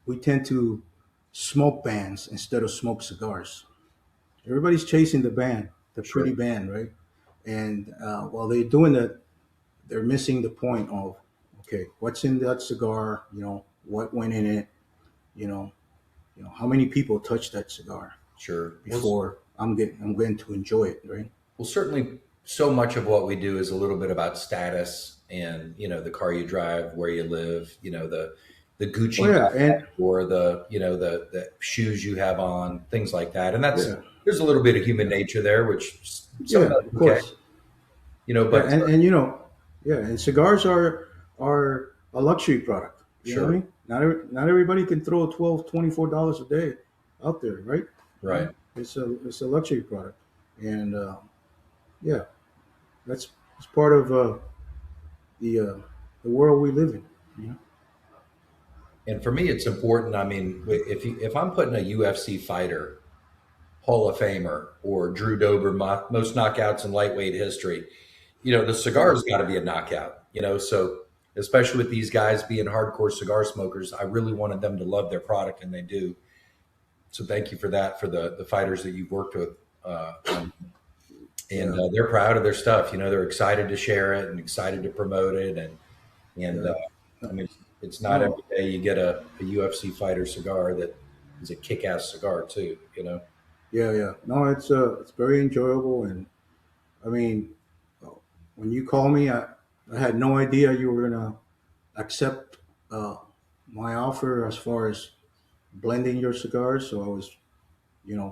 Speaker 2: we tend to smoke bands instead of smoke cigars. Everybody's chasing the band, the
Speaker 1: sure.
Speaker 2: pretty band, right? And while they're doing that, they're missing the point of, okay, what's in that cigar? What went in it? You know, how many people touched that cigar
Speaker 1: Sure.
Speaker 2: before I'm going to enjoy it, right?
Speaker 1: Well, certainly, so much of what we do is a little bit about status and the car you drive, where you live, the
Speaker 2: Oh
Speaker 1: Gucci
Speaker 2: yeah,
Speaker 1: bag
Speaker 2: and
Speaker 1: or the shoes you have on, things like that. And
Speaker 2: yeah,
Speaker 1: there's a little bit of human nature there, which some of
Speaker 2: yeah,
Speaker 1: that's
Speaker 2: of
Speaker 1: okay,
Speaker 2: course. Yeah,
Speaker 1: but
Speaker 2: and yeah, and cigars are a luxury product. You know what I
Speaker 1: sure,
Speaker 2: mean? Not everybody can throw 12, $24 a day out there, right?
Speaker 1: right.
Speaker 2: It's a luxury product, and yeah, it's part of the uh, the world we live in. You know?
Speaker 1: And for me, it's important. I mean, if I'm putting a UFC fighter Hall of Famer or Drew Dober most knockouts in lightweight history. The cigar's got to be a knockout. So especially with these guys being hardcore cigar smokers, I really wanted them to love their product, and they do. So thank you for that for the fighters that you've worked with. They're proud of their stuff. They're excited to share it and excited to promote it. And I mean, it's not every day you get a UFC fighter cigar that is a kick-ass cigar too.
Speaker 2: Yeah. No, it's very enjoyable, and I mean, when you call me, I had no idea you were gonna accept my offer as far as blending your cigars. So I was,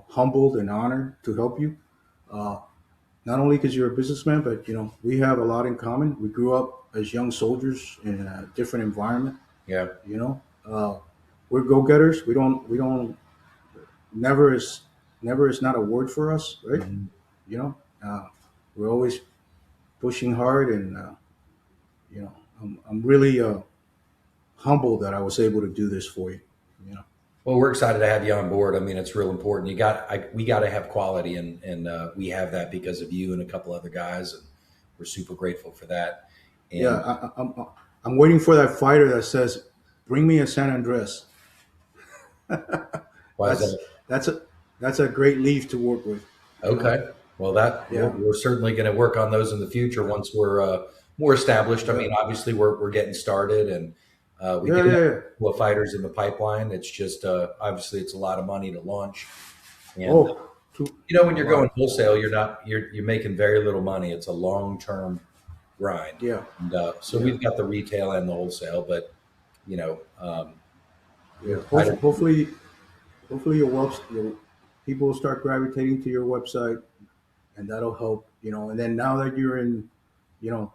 Speaker 2: humbled and honored to help you. Uh, Not only because you're a businessman, but we have a lot in common. We grew up as young soldiers in a different environment.
Speaker 1: Yeah.
Speaker 2: We're go-getters. Never is not a word for us, right?
Speaker 1: Mhm.
Speaker 2: You know, uh, we're always pushing hard, and I'm really humbled that I was able to do this for you. You know,
Speaker 1: Well, we're excited to have you on board. I mean, it's real important. We got to have quality, and we have that because of you and a couple other guys, and we're super grateful for that.
Speaker 2: yeah,
Speaker 1: And
Speaker 2: I'm waiting for that fighter that says, "Bring me a San Andres."
Speaker 1: why is
Speaker 2: That's
Speaker 1: that?
Speaker 2: that's a that's a great leaf to work with. You know,
Speaker 1: Okay. Well, that
Speaker 2: yeah,
Speaker 1: we're certainly going to work on those in the future once we're more established. I
Speaker 2: yeah,
Speaker 1: mean, obviously we're getting started, and we
Speaker 2: yeah,
Speaker 1: do have
Speaker 2: yeah,
Speaker 1: a
Speaker 2: yeah.
Speaker 1: couple of fighters in the pipeline. It's just obviously it's a lot of money to launch, and
Speaker 2: Oh, too,
Speaker 1: when
Speaker 2: a
Speaker 1: you're going
Speaker 2: lot.
Speaker 1: wholesale, you're making very little money. It's a long term grind,
Speaker 2: Yeah,
Speaker 1: and so
Speaker 2: yeah,
Speaker 1: we've got the retail and the wholesale, but we're
Speaker 2: yeah.
Speaker 1: excited.
Speaker 2: Hopefully your people will start gravitating to your website, and that'll help. And then now that you're in, you know,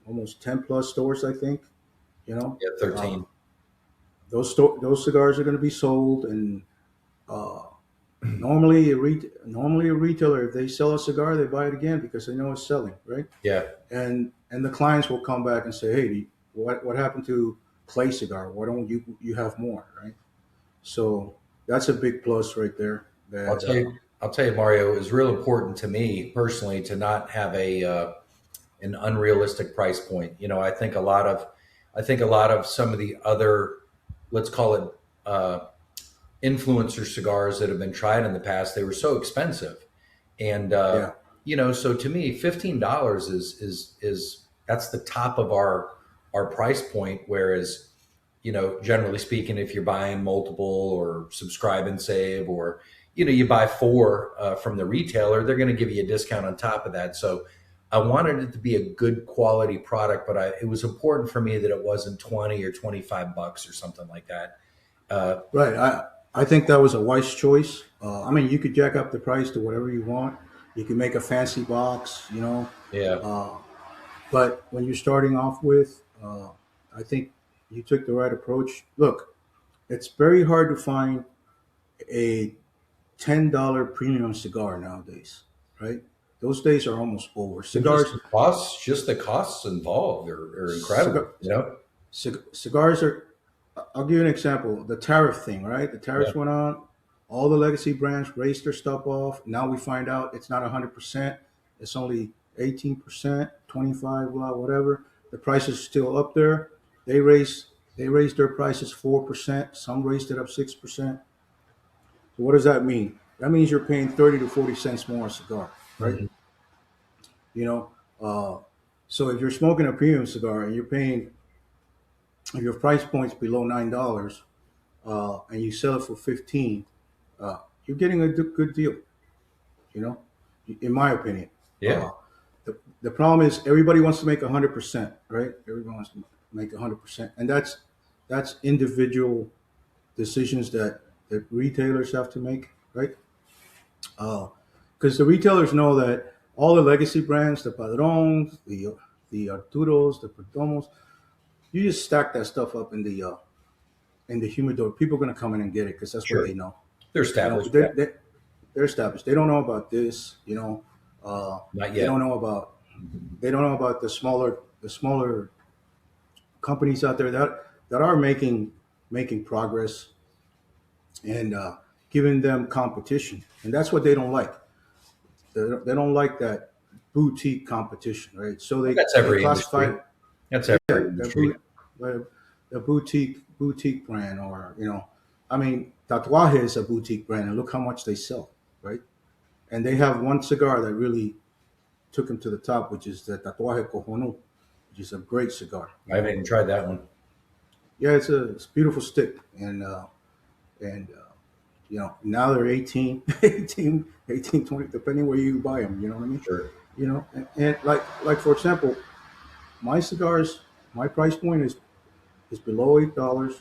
Speaker 2: almost 10 plus stores, I think. You know,
Speaker 1: Yeah,
Speaker 2: uh,
Speaker 1: 13.
Speaker 2: those cigars are going to be sold, and uh, normally a retailer, if they sell a cigar, they buy it again because they know it's selling, right?
Speaker 1: Yeah.
Speaker 2: And the clients will come back and say, "Hey, what happened to Clay Cigar? Why don't you have more?" Right? So that's a big plus right there.
Speaker 1: I'll
Speaker 2: That
Speaker 1: tell you, Mario, it was real important to me personally to not have an unrealistic price point. I think a lot of some of the other, let's call it influencer cigars that have been tried in the past, they were so expensive, and
Speaker 2: yeah,
Speaker 1: so to me, $15 is that's the top of our price point. Whereas, generally speaking, if you're buying multiple or subscribe and save, or you buy four from the retailer, they're going to give you a discount on top of that. So I wanted it to be a good quality product, but it was important for me that it wasn't 20 or $25 or something like that.
Speaker 2: right. I think that was a wise choice. I mean, you could jack up the price to whatever you want. You can make a fancy box,
Speaker 1: Yeah.
Speaker 2: uh, but when you're starting off with, I think you took the right approach. Look, it's very hard to find a $10 premium cigar nowadays, right? Those days are almost over.
Speaker 1: And just the costs involved are incredible.
Speaker 2: Cigar, cigars are. I'll give you an example. The tariff thing, right? The
Speaker 1: Yeah.
Speaker 2: tariffs went on. All the legacy brands raised their stuff off. Now we find out it's not 100%. It's only 18%, 25, blah, whatever. The price is still up there. They raised they raised their prices 4%. Some raised it up 6%. So what does that mean? That means you're paying 30 to 40 cents more a cigar, right?
Speaker 1: Mhm.
Speaker 2: You know, uh, so if you're smoking a premium cigar and you're paying, if your price point's below $9, and you sell it for 15, you're getting a good deal. You know, in my opinion.
Speaker 1: Yeah.
Speaker 2: Uh, the problem is everybody wants to make 100%, right? Everyone wants to make 100%, and that's individual decisions that retailers have to make, right? Because the retailers know that all the legacy brands, the Padrones, the Arturos, the Perdomos, you just stack that stuff up in the humidor. People are going to come in and get it because that's what
Speaker 1: Sure.
Speaker 2: they know.
Speaker 1: They're
Speaker 2: You know,
Speaker 1: established. Yeah.
Speaker 2: they're established. They don't know about this.
Speaker 1: Not
Speaker 2: They
Speaker 1: yet.
Speaker 2: don't know about the smaller companies out there that are making progress and giving them competition, and that's what they don't like. They don't like that boutique competition, right? So
Speaker 1: That's
Speaker 2: they
Speaker 1: every
Speaker 2: classify,
Speaker 1: industry. That's
Speaker 2: yeah,
Speaker 1: every industry.
Speaker 2: the boutique brand, or I mean, Tatuaje is a boutique brand, and look how much they sell, right? And they have one cigar that really took them to the top, which is the Tatuaje Cojonudo, which is a great cigar.
Speaker 1: I haven't even tried that one.
Speaker 2: Yeah, it's a beautiful stick, and now they're 18, 18, 18, 20, depending where you buy them. You know what I mean?
Speaker 1: Sure.
Speaker 2: And like for example, my cigars, my price point is below $8,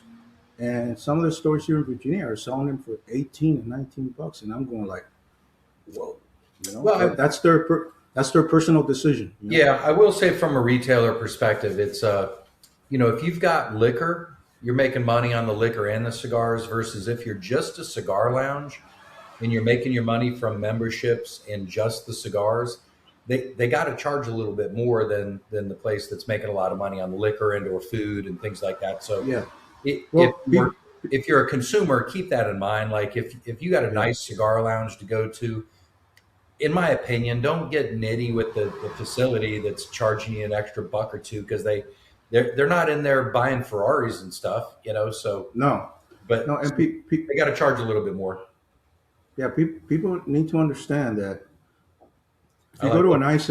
Speaker 2: and some of the stores here in Virginia are selling them for 18 and $19, and I'm going like, whoa,
Speaker 1: Well,
Speaker 2: that's their personal decision.
Speaker 1: yeah, I will say from a retailer perspective, it's if you've got liquor, you're making money on the liquor and the cigars versus if you're just a cigar lounge and you're making your money from memberships and just the cigars, they got to charge a little bit more than the place that's making a lot of money on the liquor and or food and things like that. So
Speaker 2: Yeah.
Speaker 1: if
Speaker 2: Well,
Speaker 1: if you're a consumer, keep that in mind. Like if you got a
Speaker 2: yeah,
Speaker 1: nice cigar lounge to go to, in my opinion, don't get nitty with the facility that's charging you an extra buck or two because they're not in there buying Ferraris and stuff, So,
Speaker 2: no,
Speaker 1: but
Speaker 2: no, and
Speaker 1: they got to charge a little bit more.
Speaker 2: yeah, people need to understand that if
Speaker 1: I
Speaker 2: you go
Speaker 1: like
Speaker 2: to a
Speaker 1: that.
Speaker 2: nice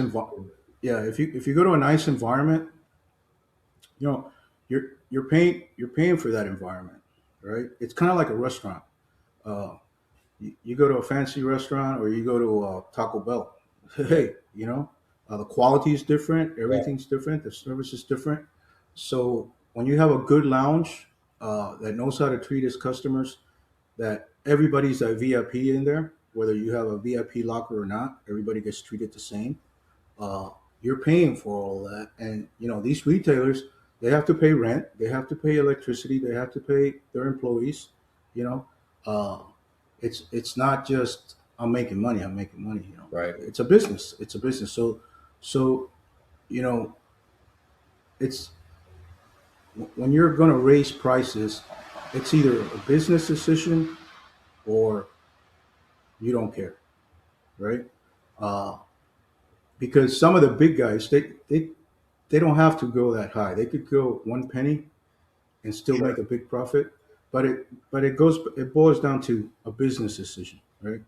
Speaker 2: if you go to a nice environment, you know, you're paying for that environment, right? It's kind of like a restaurant. Uh, you go to a fancy restaurant or you go to Taco Bell.
Speaker 1: Yeah,
Speaker 2: Hey, the quality is different,
Speaker 1: yeah,
Speaker 2: everything's different, the service is different. So when you have a good lounge that knows how to treat its customers, that everybody's a VIP in there, whether you have a VIP locker or not, everybody gets treated the same. Uh, you're paying for all that, and these retailers, they have to pay rent, they have to pay electricity, they have to pay their employees. You know, uh, it's not just I'm making money, I'm making money.
Speaker 1: right.
Speaker 2: It's a business. It's a business. So you know, it's when you're going to raise prices, it's either a business decision or you don't care, right? Uh, because some of the big guys, they don't have to go that high. They could go one penny and still
Speaker 1: Sure.
Speaker 2: make a big profit, but it boils down to a business decision, right?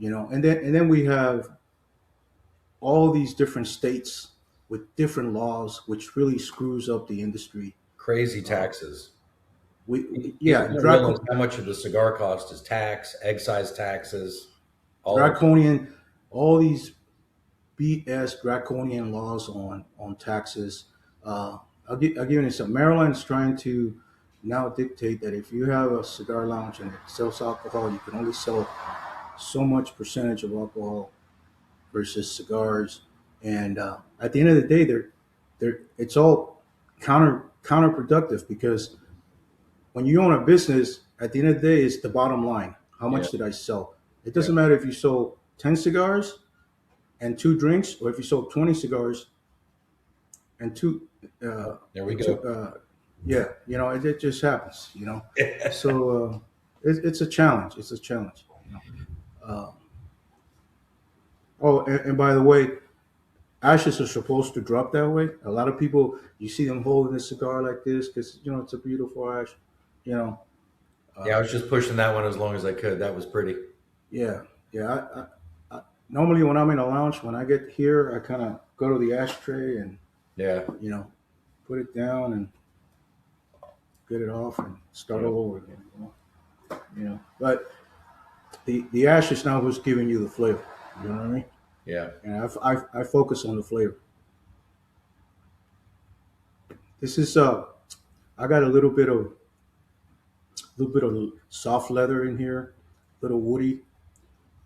Speaker 2: And then we have all these different states with different laws, which really screws up the industry.
Speaker 1: Crazy
Speaker 2: Uh,
Speaker 1: taxes.
Speaker 2: yeah,
Speaker 1: People don't realize how much of the cigar cost is tax, excise taxes, all of
Speaker 2: draconian, all these BS draconian laws on taxes. I'll give you an example. Maryland's trying to now dictate that if you have a cigar lounge and it sells alcohol, you can only sell so much percentage of alcohol versus cigars. And at the end of the day, it's all counterproductive because when you own a business, at the end of the day, it's the bottom line. How
Speaker 1: it. Yeah,
Speaker 2: much did I sell? It
Speaker 1: yeah.
Speaker 2: doesn't matter if you sold 10 cigars and two drinks, or if you sold 20 cigars and
Speaker 1: There we
Speaker 2: two
Speaker 1: go.
Speaker 2: yeah, it just happens. So it's a challenge. It's a challenge. Uh, oh, and by the way, ashes are supposed to drop that way. A lot of people, you see them holding a cigar like this because it's a beautiful ash. You know,
Speaker 1: Yeah,
Speaker 2: uh,
Speaker 1: I was just pushing that one as long as I could. That was pretty.
Speaker 2: yeah, yeah. Normally, when I'm in a lounge, when I get here, I kind of go to the ashtray and
Speaker 1: Yeah,
Speaker 2: you know put it down and get it off and start
Speaker 1: yeah,
Speaker 2: all over again. But the ash is now what's giving you the flavor. You know what I mean?
Speaker 1: yeah.
Speaker 2: And I focus on the flavor. This is I got a little bit of soft leather in here, a little woody,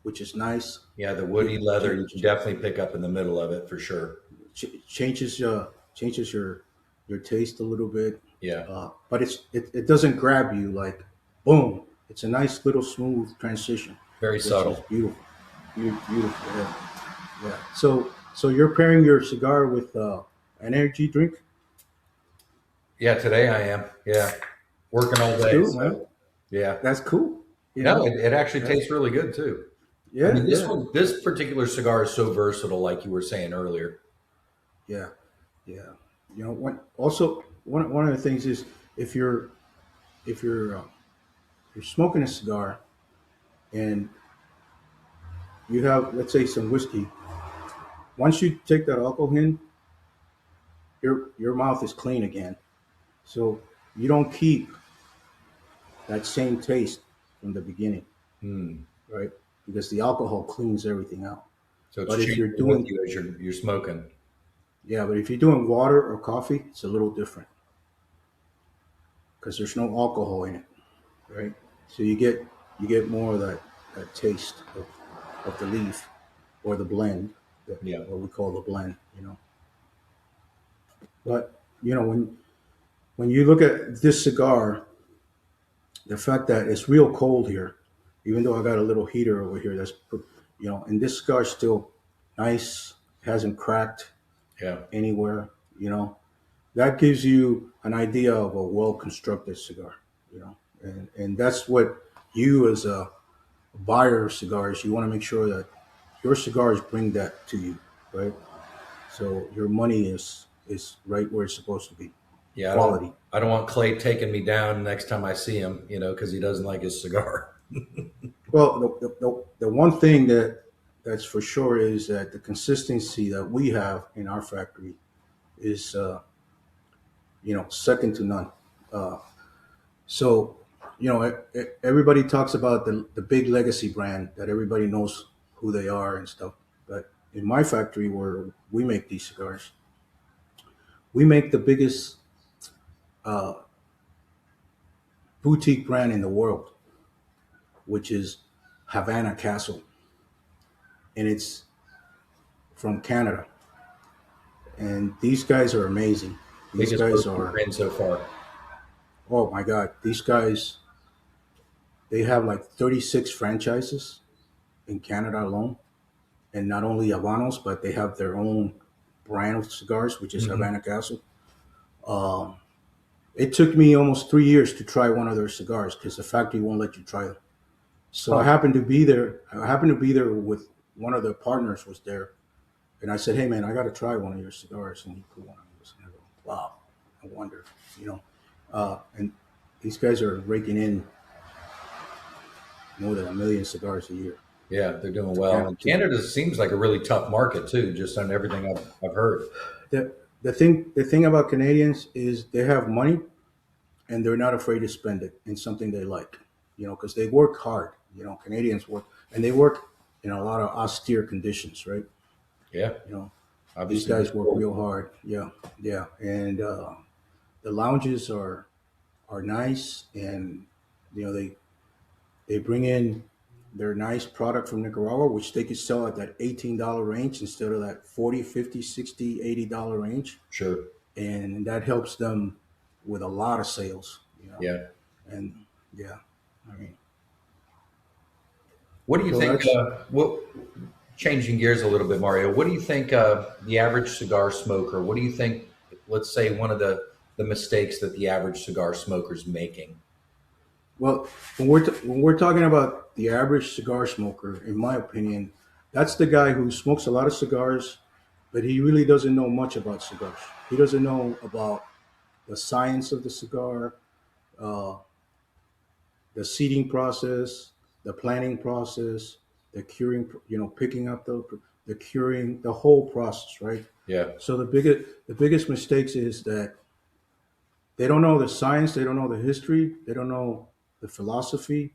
Speaker 2: which is nice.
Speaker 1: Yeah, the
Speaker 2: It
Speaker 1: woody leather you can
Speaker 2: ch-
Speaker 1: definitely pick up in the middle of it for sure.
Speaker 2: changes your taste a little bit,
Speaker 1: Yeah,
Speaker 2: but it doesn't grab you like boom. It's a nice little smooth transition,
Speaker 1: very
Speaker 2: which is
Speaker 1: subtle.
Speaker 2: beautiful, beautiful. Yeah, yeah. So you're pairing your cigar with an energy drink.
Speaker 1: Yeah, today I am. Yeah, working all
Speaker 2: That's
Speaker 1: day.
Speaker 2: cool, man.
Speaker 1: So yeah,
Speaker 2: That's cool. You
Speaker 1: No,
Speaker 2: know,
Speaker 1: it actually
Speaker 2: that's,
Speaker 1: tastes really good too. I
Speaker 2: yeah,
Speaker 1: mean,
Speaker 2: yeah,
Speaker 1: this particular cigar is so versatile, like you were saying earlier.
Speaker 2: yeah, yeah. You know, one of the things is if you're if you're uh, you're smoking a cigar and you have, let's say, some whiskey. Once you take that alcohol in, your mouth is clean again. So you don't keep that same taste from the beginning,
Speaker 1: Hmm.
Speaker 2: right? Because the alcohol cleans everything out.
Speaker 1: So it's
Speaker 2: But if you're
Speaker 1: changing with
Speaker 2: doing
Speaker 1: you as you're smoking.
Speaker 2: yeah, but if you're doing water or coffee, it's a little different because there's no alcohol in it, right? So you get more of that taste of the leaf or the blend,
Speaker 1: Yeah.
Speaker 2: what we call the blend, you know. But you know when you look at this cigar, the fact that it's real cold here, even though I got a little heater over here, and this cigar's still nice, hasn't cracked
Speaker 1: Yeah.
Speaker 2: anywhere, you know, that gives you an idea of a well constructed cigar, you know, and that's what you as a buyer of cigars, you want to make sure that your cigars bring that to you, right? So your money is right where it's supposed to be,
Speaker 1: Yeah.
Speaker 2: quality.
Speaker 1: I don't want Clay taking me down next time I see him, because he doesn't like his cigar.
Speaker 2: Well, the one thing that's for sure is that the consistency that we have in our factory is second to none. Uh, so everybody talks about the big legacy brand that everybody knows who they are and stuff. But in my factory where we make these cigars, we make the biggest uh, boutique brand in the world, which is Havana Castle, and it's from Canada. And these guys are amazing. These
Speaker 1: Biggest
Speaker 2: guys
Speaker 1: boutique
Speaker 2: are,
Speaker 1: brand so far.
Speaker 2: oh my God, these guys, they have like 36 franchises in Canada alone. And not only Habanos, but they have their own brand of cigars, which is
Speaker 1: Hmm.
Speaker 2: Havana Castle. Um, it took me almost 3 years to try one of their cigars because the factory won't let you try them. So I
Speaker 1: Huh.
Speaker 2: happened to be there. I happened to be there with one of the partners was there. And I said, hey, man, I got to try one of your cigars. And he put one on his. And I go, wow, I wonder, you know. And these guys are raking in more than 1 million cigars a year.
Speaker 1: Yeah, they're doing
Speaker 2: To
Speaker 1: well.
Speaker 2: can,
Speaker 1: And
Speaker 2: to,
Speaker 1: Canada seems like a really tough market too, just on everything I've heard.
Speaker 2: the thing about Canadians is they have money and they're not afraid to spend it in something they like, because they work hard. Canadians work and they work in a lot of austere conditions, right?
Speaker 1: Yeah,
Speaker 2: You know, these
Speaker 1: obviously.
Speaker 2: guys work real hard. Yeah, yeah, and the lounges are nice, and they bring in their nice product from Nicaragua, which they could sell at that $18 range instead of that 40, 50, 60, $80 range.
Speaker 1: Sure.
Speaker 2: And that helps them with a lot of sales,
Speaker 1: Yeah.
Speaker 2: and yeah, I mean,
Speaker 1: What do you
Speaker 2: so
Speaker 1: think?
Speaker 2: that's,
Speaker 1: Changing gears a little bit, Mario. What do you think the average cigar smoker? What do you think? Let's say one of the mistakes that the average cigar smoker is making.
Speaker 2: well, when we're talking about the average cigar smoker, in my opinion, that's the guy who smokes a lot of cigars, but he really doesn't know much about cigars. He doesn't know about the science of the cigar, uh, the seeding process, the planning process, the curing, picking up the curing, the whole process, right?
Speaker 1: Yeah.
Speaker 2: So the biggest mistakes is that they don't know the science, they don't know the history, they don't know the philosophy,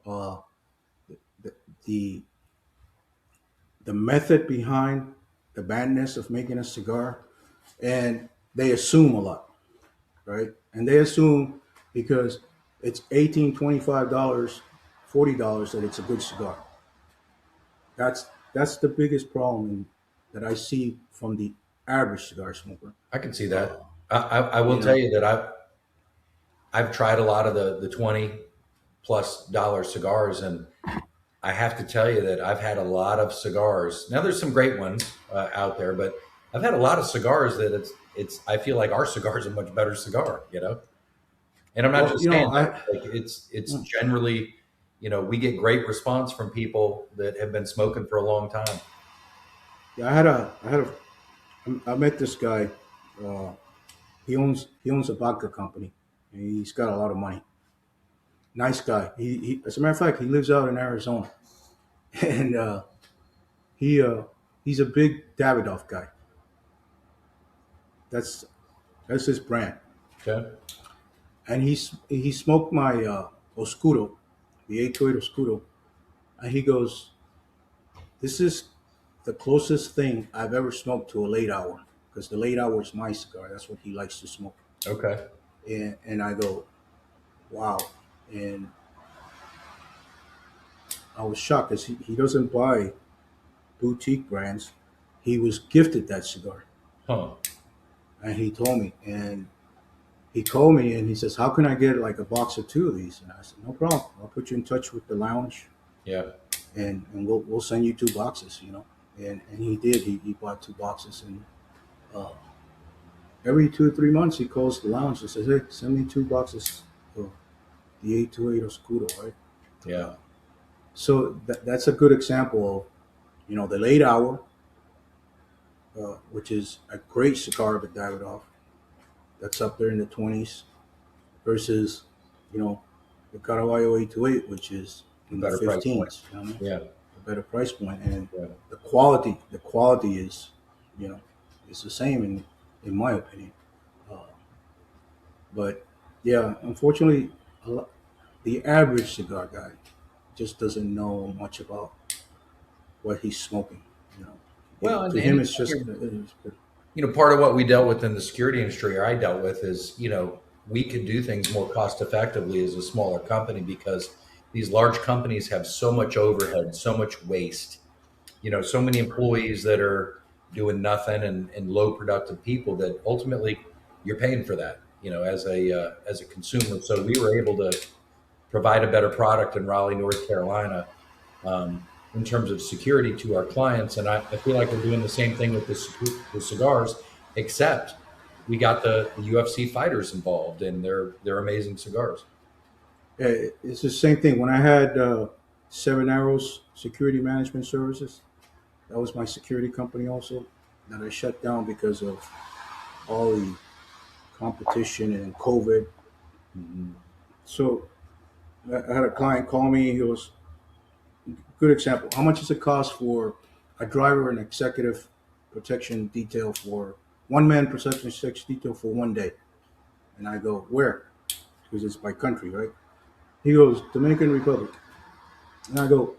Speaker 2: uh, the, the the method behind the madness of making a cigar, and they assume a lot, right? And they assume because it's 18, $25, $40 that it's a good cigar. That's the biggest problem that I see from the average cigar smoker.
Speaker 1: I can see
Speaker 2: Uh,
Speaker 1: that. I will
Speaker 2: you
Speaker 1: tell
Speaker 2: know,
Speaker 1: you that I've tried a lot of the $20+ cigars, and I have to tell you that I've had a lot of cigars. Now there's some great ones out there, but I've had a lot of cigars that it's. I feel like our cigar is a much better cigar. And I'm not
Speaker 2: well,
Speaker 1: just saying that.
Speaker 2: I
Speaker 1: Like it's generally. we get great response from people that have been smoking for a long time.
Speaker 2: Yeah, I met this guy. Uh, he owns a vodka company, and he's got a lot of money. Nice guy. As a matter of fact, he lives out in Arizona, and he he's a big Davidoff guy. That's that's his brand.
Speaker 1: Okay.
Speaker 2: And he smoked my Oscuro, the 828 Oscuro, and he goes, "This is the closest thing I've ever smoked to a late hour, because the late hour is my cigar. That's what he likes to smoke."
Speaker 1: Okay.
Speaker 2: And I go, "Wow!" And I was shocked because he doesn't buy boutique brands. He was gifted that cigar,
Speaker 1: Huh.
Speaker 2: and he told me, and he called me and he says, "How can I get like a box or two of these?" And I said, "No problem. I'll put you in touch with the lounge,
Speaker 1: Yeah.
Speaker 2: and we'll send you 2 boxes." And he did. He bought 2 boxes, and uh, every 2 or 3 months he calls the lounge and says, "Hey, send me 2 boxes of the 828 Oscuro," right?
Speaker 1: Yeah.
Speaker 2: So that's a good example of the late hour, which is a great cigar of a Davidoff that's up there in the 20s, versus you know the Caraballo 828, which is in the
Speaker 1: Better price point.
Speaker 2: 15s. You know what I mean?
Speaker 1: Yeah.
Speaker 2: A better price point, and
Speaker 1: Yeah.
Speaker 2: the quality is you know is the same in my opinion. Uh, but yeah, unfortunately, the average cigar guy just doesn't know much about what he's smoking. You know,
Speaker 1: Well, and,
Speaker 2: to him,
Speaker 1: and
Speaker 2: it's just it's,
Speaker 1: part of what we dealt with in the security industry, or I dealt with, is we could do things more cost effectively as a smaller company because these large companies have so much overhead, so much waste. So many employees that are doing nothing, and low productive people that ultimately you're paying for that. As a consumer. So we were able to provide a better product in Raleigh, North Carolina, in terms of security to our clients. And I feel like we're doing the same thing with the cigars, except we got the UFC fighters involved, and they're amazing cigars.
Speaker 2: it's the same thing. When I had Seven Arrows Security Management Services, that was my security company also, that I shut down because of all the competition and COVID.
Speaker 1: Mhm.
Speaker 2: So I had a client call me. He goes, "Good example. How much does it cost for a driver and executive protection detail for one-man protection detail for one day?" And I go, "Where?" Because it's by country, right? He goes, "Dominican Republic." And I go,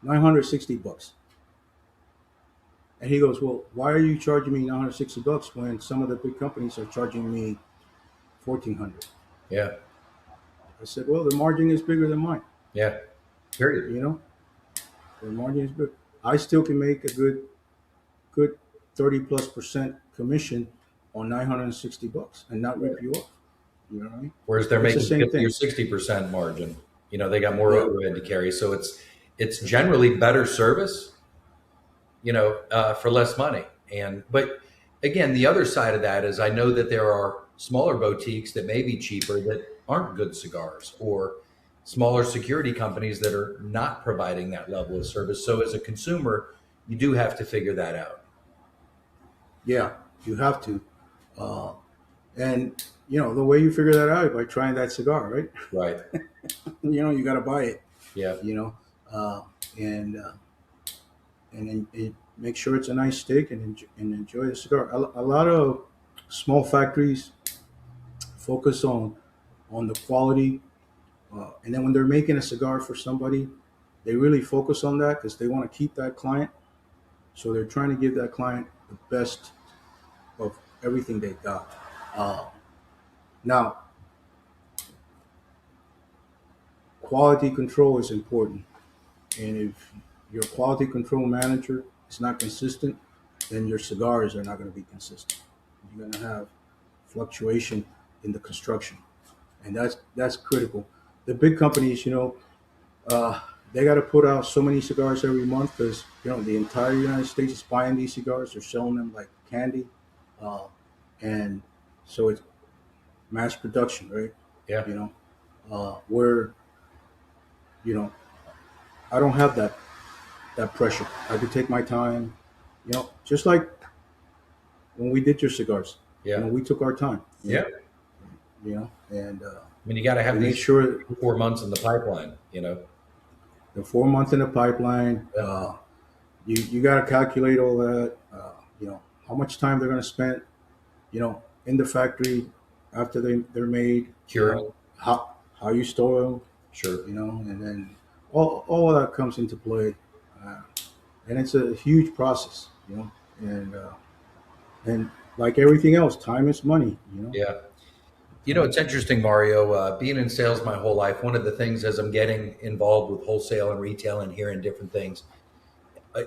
Speaker 2: $960. And he goes, "Well, why are you charging me $960 when some of the big companies are charging me 1,400?"
Speaker 1: Yeah.
Speaker 2: I said, "Well, the margin is bigger than mine.
Speaker 1: Yeah. Period.
Speaker 2: You know, the margin is big. I still can make a good 30+% commission on $960 and not rip you off. You know what I mean?
Speaker 1: Whereas they're
Speaker 2: It's the
Speaker 1: making
Speaker 2: same
Speaker 1: 50 or
Speaker 2: thing."
Speaker 1: 60% margin. They got more
Speaker 2: Yeah,
Speaker 1: overhead to carry. So it's generally better service, for less money. But again, the other side of that is I know that there are smaller boutiques that may be cheaper that aren't good cigars, or smaller security companies that are not providing that level of service. So as a consumer, you do have to figure that out.
Speaker 2: yeah, you have to. Uh, and the way you figure that out is by trying that cigar, right?
Speaker 1: Right.
Speaker 2: You got to buy it.
Speaker 1: Yeah.
Speaker 2: You know, uh, and make sure it's a nice steak, and enjoy the cigar. A lot of small factories focus on the quality, and then when they're making a cigar for somebody, they really focus on that because they want to keep that client. So they're trying to give that client the best of everything they got. Uh, Now, quality control is important, and if your quality control manager is not consistent, then your cigars are not going to be consistent. You're going to have fluctuation in the construction, and that's critical. The big companies, uh, they got to put out so many cigars every month because the entire United States is buying these cigars. They're selling them like candy, uh, and so it's mass production, right?
Speaker 1: Yeah.
Speaker 2: Where you know, I don't have that pressure. I could take my time, just like when we did your cigars.
Speaker 1: Yeah.
Speaker 2: We took our time.
Speaker 1: Yeah.
Speaker 2: And
Speaker 1: I mean, you got to have
Speaker 2: we made
Speaker 1: these
Speaker 2: sure
Speaker 1: 4 months in the pipeline,
Speaker 2: the 4 month in the pipeline.
Speaker 1: Yeah.
Speaker 2: You got to calculate all that. How much time they're going to spend, in the factory after they're made.
Speaker 1: Curing.
Speaker 2: How you store them,
Speaker 1: Sure.
Speaker 2: and then all of that comes into play, and it's a huge process, and like everything else, time is money.
Speaker 1: Yeah. It's interesting, Mario. Being in sales my whole life, one of the things as I'm getting involved with wholesale and retail and hearing different things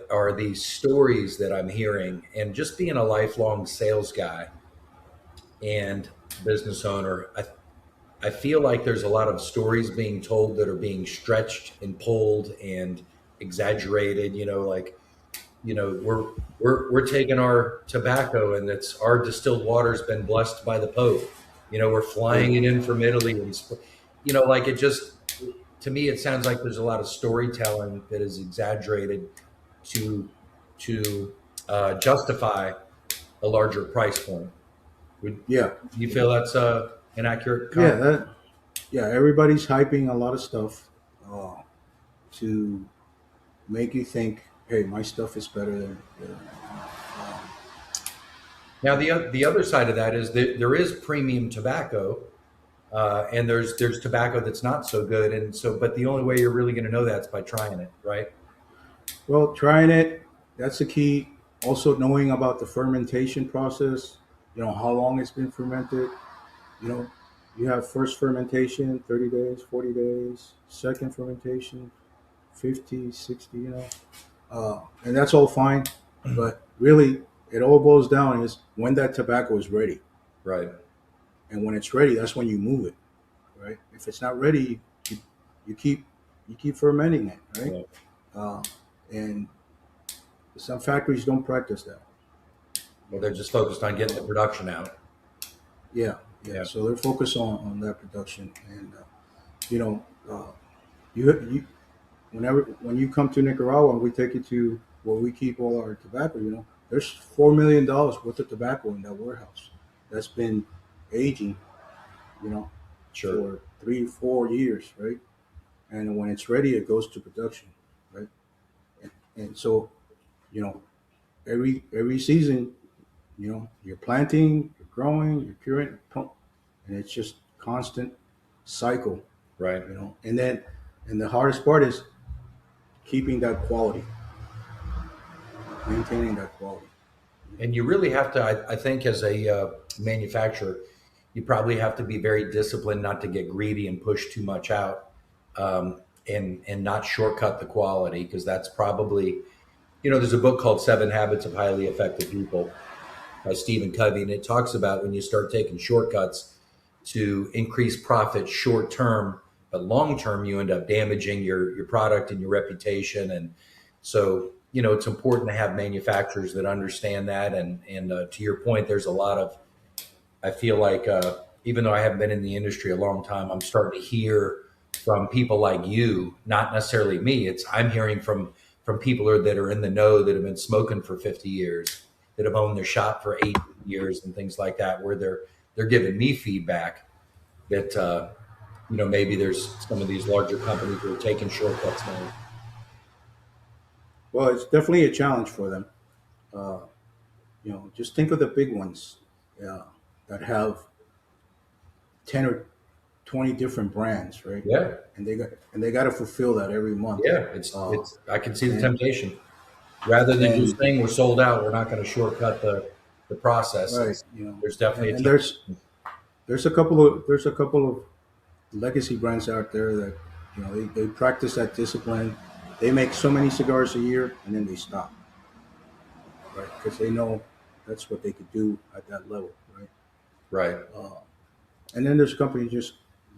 Speaker 1: are these stories that I'm hearing. And just being a lifelong sales guy and business owner, I feel like there's a lot of stories being told that are being stretched and pulled and exaggerated. We're taking our tobacco and it's our distilled water's been blessed by the Pope. We're flying it in from Italy, and like it just to me it sounds like there's a lot of storytelling that is exaggerated to justify a larger price point. Would
Speaker 2: Yeah,
Speaker 1: you feel that's an accurate
Speaker 2: yeah,
Speaker 1: comment?
Speaker 2: everybody's hyping a lot of stuff to make you think, hey, my stuff is better than
Speaker 1: Now, the other side of that is that there is premium tobacco, and there's tobacco that's not so good, and so but the only way you're really going to know that is by trying it, right?
Speaker 2: well, trying it, that's the key. Also knowing about the fermentation process, how long it's been fermented. you know you have first fermentation 30 days, 40 days, second fermentation 50, 60, and that's all fine, but really it all boils down is when that tobacco is ready.
Speaker 1: Right.
Speaker 2: And when it's ready, that's when you move it, right? If it's not ready, you keep fermenting it, right?
Speaker 1: Yeah.
Speaker 2: uh, and some factories don't practice that.
Speaker 1: Well, they're just focused on getting the production out.
Speaker 2: Yeah,
Speaker 1: Yeah.
Speaker 2: so they're focused on that production. And you know uh, you when you come to Nicaragua and we take you to where we keep all our tobacco, there's $4 million worth of tobacco in that warehouse that's been aging,
Speaker 1: Sure.
Speaker 2: for 3-4 years, right? And when it's ready, it goes to production, right? And so, you know, every season, you're planting, you're growing, you're curing, and it's just constant cycle,
Speaker 1: Right.
Speaker 2: And the hardest part is keeping that quality, maintaining that quality.
Speaker 1: And you really have to, I think, as a manufacturer, you probably have to be very disciplined not to get greedy and push too much out, and not shortcut the quality, because that's probably, there's a book called Seven Habits of Highly Effective People by Stephen Covey, and it talks about when you start taking shortcuts to increase profit short term, but long term you end up damaging your product and your reputation. And so, it's important to have manufacturers that understand that. And to your point, there's a lot of, I feel like, even though I haven't been in the industry a long time, I'm starting to hear from people like you, not necessarily me. I'm hearing from people that are in the know, that have been smoking for 50 years, that have owned their shop for 8 years and things like that, where they're giving me feedback that maybe there's some of these larger companies that are taking shortcuts now.
Speaker 2: Well, it's definitely a challenge for them. Uh, just think of the big ones, that have 10 or 20 different brands, right?
Speaker 1: Yeah,
Speaker 2: And they got to fulfill that every month.
Speaker 1: yeah.
Speaker 2: Uh,
Speaker 1: It's I can see the
Speaker 2: and
Speaker 1: temptation. Rather than just
Speaker 2: and
Speaker 1: saying we're sold out, we're not going to shortcut the process.
Speaker 2: right,
Speaker 1: There's definitely a
Speaker 2: and
Speaker 1: temptation.
Speaker 2: there's a couple of legacy brands out there that they practice that discipline. They make so many cigars a year and then they stop, right? Because they know that's what they could do at that level, right?
Speaker 1: Right.
Speaker 2: And then there's companies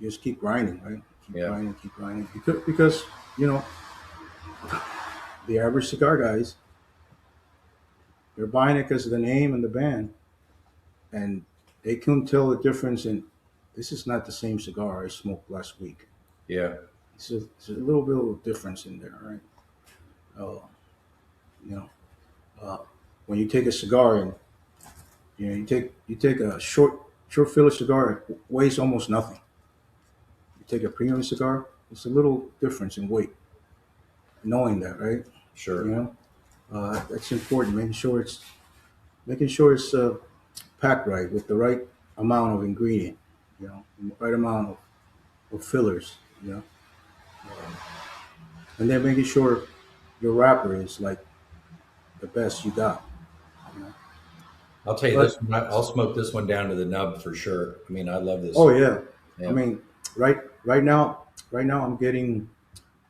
Speaker 2: just keep grinding, right?
Speaker 1: Yeah.
Speaker 2: Keep grinding, because the average cigar guys, they're buying it because of the name and the band, and they couldn't tell the difference in, this is not the same cigar I smoked last week.
Speaker 1: Yeah.
Speaker 2: it's a little bit of difference in there, right? Uh, you know, uh, when you take a cigar and you take a short filler cigar, it weighs almost nothing. You take a premium cigar, it's a little difference in weight. Knowing that, right? You
Speaker 1: Sure.
Speaker 2: know, that's important. Making sure it's packed right with the right amount of ingredient. Right amount of fillers. And then making sure your wrapper is like the best you got. You know?
Speaker 1: I'll tell you this
Speaker 2: But
Speaker 1: one, I'll smoke this one down to the nub for sure. I mean, I love this.
Speaker 2: oh yeah, I
Speaker 1: Yeah.
Speaker 2: mean, right now I'm getting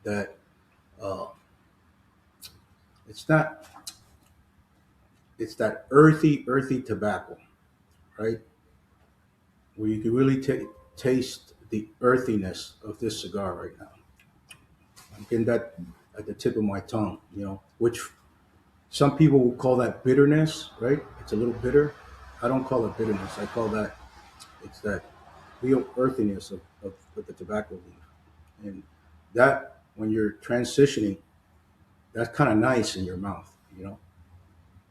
Speaker 2: that. Uh, it's not. It's that earthy tobacco, right? Where you can really taste the earthiness of this cigar right now. I'm getting that at the tip of my tongue, which some people will call that bitterness, right? It's a little bitter. I don't call it bitterness. I call that it's that real earthiness of the tobacco leaf, and that when you're transitioning, that's kind of nice in your mouth.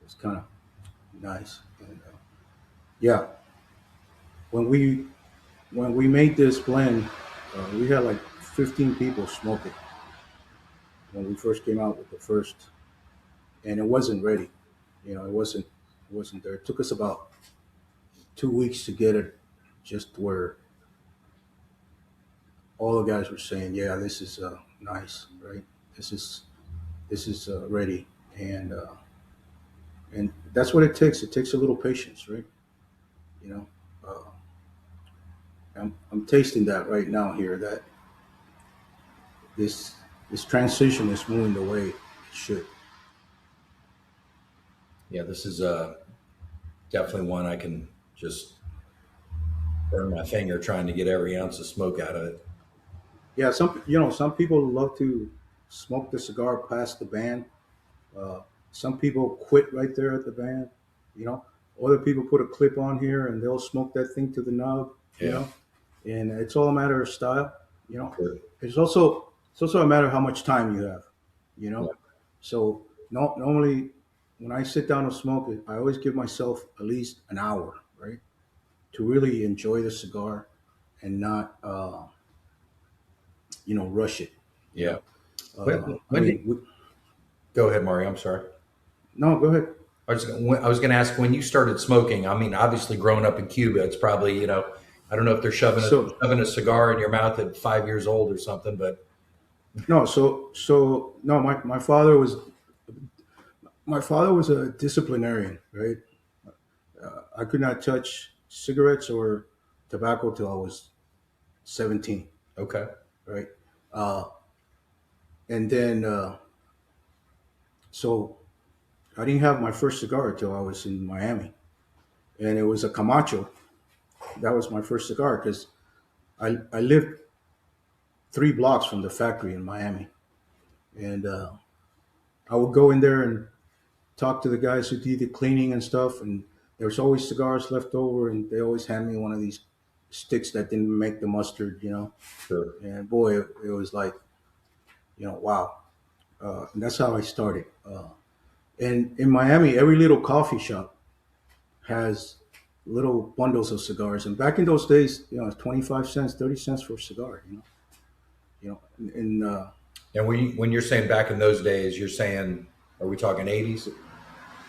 Speaker 2: It's kind of nice. And yeah, when we when we made this blend, we had like 15 people smoke it when we first came out with the first, and it wasn't ready. It wasn't there. It took us about 2 weeks to get it just where all the guys were saying, "Yeah, this is nice, right? This is ready," and that's what it takes. It takes a little patience, right? You know, uh, I'm tasting that right now here. That this this transition is moving the way it should.
Speaker 1: Yeah, this is definitely one I can just burn my finger trying to get every ounce of smoke out of it.
Speaker 2: Yeah, some people love to smoke the cigar past the band. Some people quit right there at the band. You know, Other people put a clip on here and they'll smoke that thing to the nub. You
Speaker 1: Yeah.
Speaker 2: know, and it's all a matter of style. You know,
Speaker 1: Sure.
Speaker 2: it's also a matter of how much time you have. You
Speaker 1: Yeah.
Speaker 2: know, so normally when I sit down to smoke it, I always give myself at least an hour, right, to really enjoy the cigar and not rush it. You
Speaker 1: Yeah.
Speaker 2: know, I
Speaker 1: When did,
Speaker 2: mean,
Speaker 1: go ahead, Mario. I'm sorry.
Speaker 2: no, go ahead.
Speaker 1: I was going to ask when you started smoking. I mean, obviously, growing up in Cuba, it's probably I don't know if they're
Speaker 2: So
Speaker 1: shoving a cigar in your mouth at 5 years old or something, but
Speaker 2: no, so no, my father was a disciplinarian, right? I could not touch cigarettes or tobacco till I was 17,
Speaker 1: okay.
Speaker 2: right? Uh, and then so I didn't have my first cigar till I was in Miami, and it was a Camacho. That was my first cigar because I lived 3 blocks from the factory in Miami, and I would go in there and talk to the guys who did the cleaning and stuff, and there was always cigars left over, and they always hand me one of these sticks that didn't make the mustard.
Speaker 1: Sure.
Speaker 2: And boy, it was like, wow. And that's how I started. And in Miami, every little coffee shop has little bundles of cigars, and back in those days, 25 cents, 30 cents for a cigar. And
Speaker 1: And when you're saying back in those days, you're saying, are we talking 80s,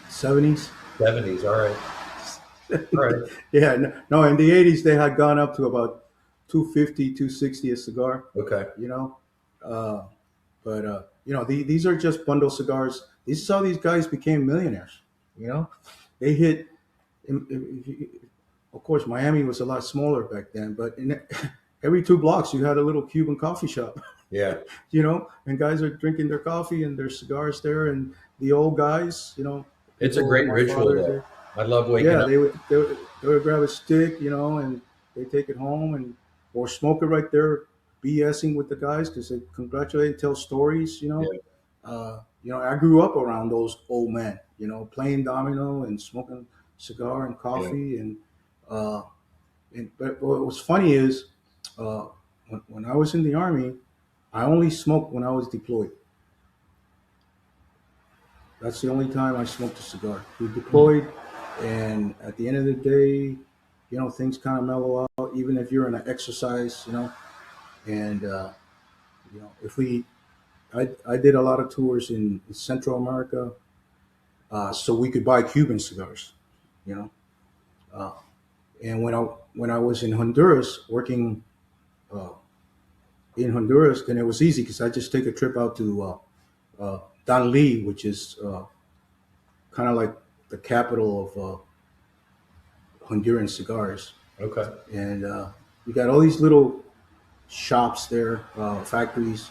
Speaker 2: '70s.
Speaker 1: 70s? All right. All right.
Speaker 2: Yeah, no, in the '80s they had gone up to about 250, 260 a cigar.
Speaker 1: Okay.
Speaker 2: You know, uh, but these are just bundle cigars. This is how these guys became millionaires. They hit. Of course, Miami was a lot smaller back then, but in every 2 blocks you had a little Cuban coffee shop.
Speaker 1: Yeah.
Speaker 2: And guys are drinking their coffee and their cigars there, and the old guys,
Speaker 1: It's a
Speaker 2: people,
Speaker 1: great
Speaker 2: my
Speaker 1: ritual,
Speaker 2: father's
Speaker 1: though.
Speaker 2: there.
Speaker 1: I love waking
Speaker 2: Yeah,
Speaker 1: up.
Speaker 2: they would grab a stick, and they take it home and or smoke it right there, BSing with the guys because they congratulate, and tell stories.
Speaker 1: Yeah.
Speaker 2: I grew up around those old men, playing domino and smoking cigar and
Speaker 1: Yeah.
Speaker 2: coffee, uh, but what was funny is uh, when I was in the army. I only smoked when I was deployed. That's the only time I smoked a cigar. We
Speaker 1: Hmm.
Speaker 2: deployed, and at the end of the day, things kind of mellow out. Even if you're in an exercise, and if I did a lot of tours in Central America, so we could buy Cuban cigars, you know. Uh, and when I was in Honduras working uh, in Honduras, then it was easy because I just take a trip out to Danlí, which is kind of like the capital of Honduran cigars,
Speaker 1: Okay.
Speaker 2: and you got all these little shops there, factories.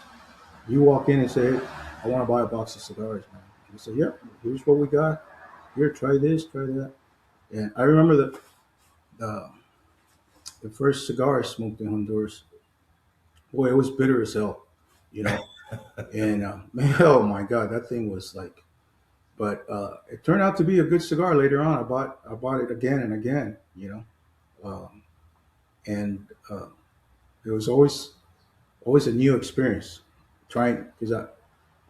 Speaker 2: You walk in and say, "Hey, I want to buy a box of cigars, man." You say, "Yep, here's what we got. Here, try this, try that." And I remember the, the first cigar I smoked in Honduras. Boy, it was bitter as hell, you know. And man, oh my God, that thing was like. But it turned out to be a good cigar later on. I bought it again and again, um, and it was always a new experience. Trying because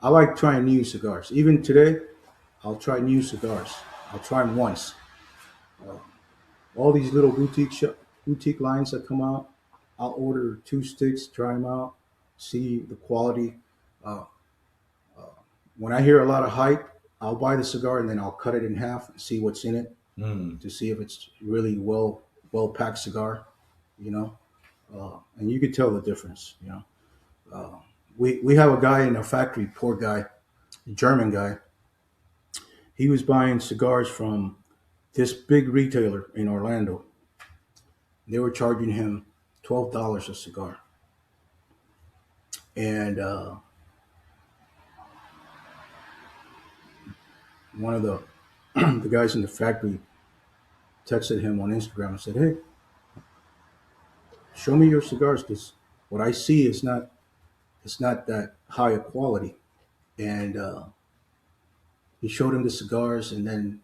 Speaker 2: I like trying new cigars. Even today, I'll try new cigars. I'll try them once. Uh, all these little boutique lines that come out, I'll order two sticks, try them out, see the quality. Uh, uh, when I hear a lot of hype, I'll buy the cigar and then I'll cut it in half and see what's in it
Speaker 1: Mm.
Speaker 2: to see if it's really well packed cigar. You know, and you can tell the difference. Uh, we have a guy in a factory, poor guy, German guy. He was buying cigars from this big retailer in Orlando. They were charging him $12 a cigar, and one of the the guys in the factory texted him on Instagram and said, "Hey, show me your cigars because what I see is not it's not that high a quality." And he showed him the cigars, and then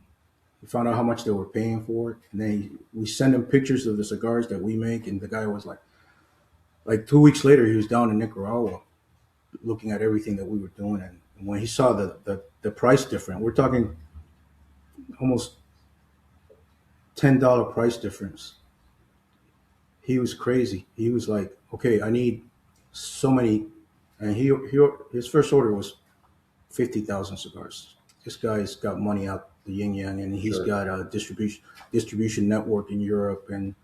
Speaker 2: he found out how much they were paying for it. And then we sent him pictures of the cigars that we make, and the guy was like 2 weeks later, he was down in Nicaragua looking at everything that we were doing, and when he saw the price difference, we're talking almost $10 price difference. He was crazy. He was like, "Okay, I need so many," and he his first order was 50,000 cigars. This guy's got money out the yin yang, and he's
Speaker 1: Sure.
Speaker 2: got a distribution network in Europe, and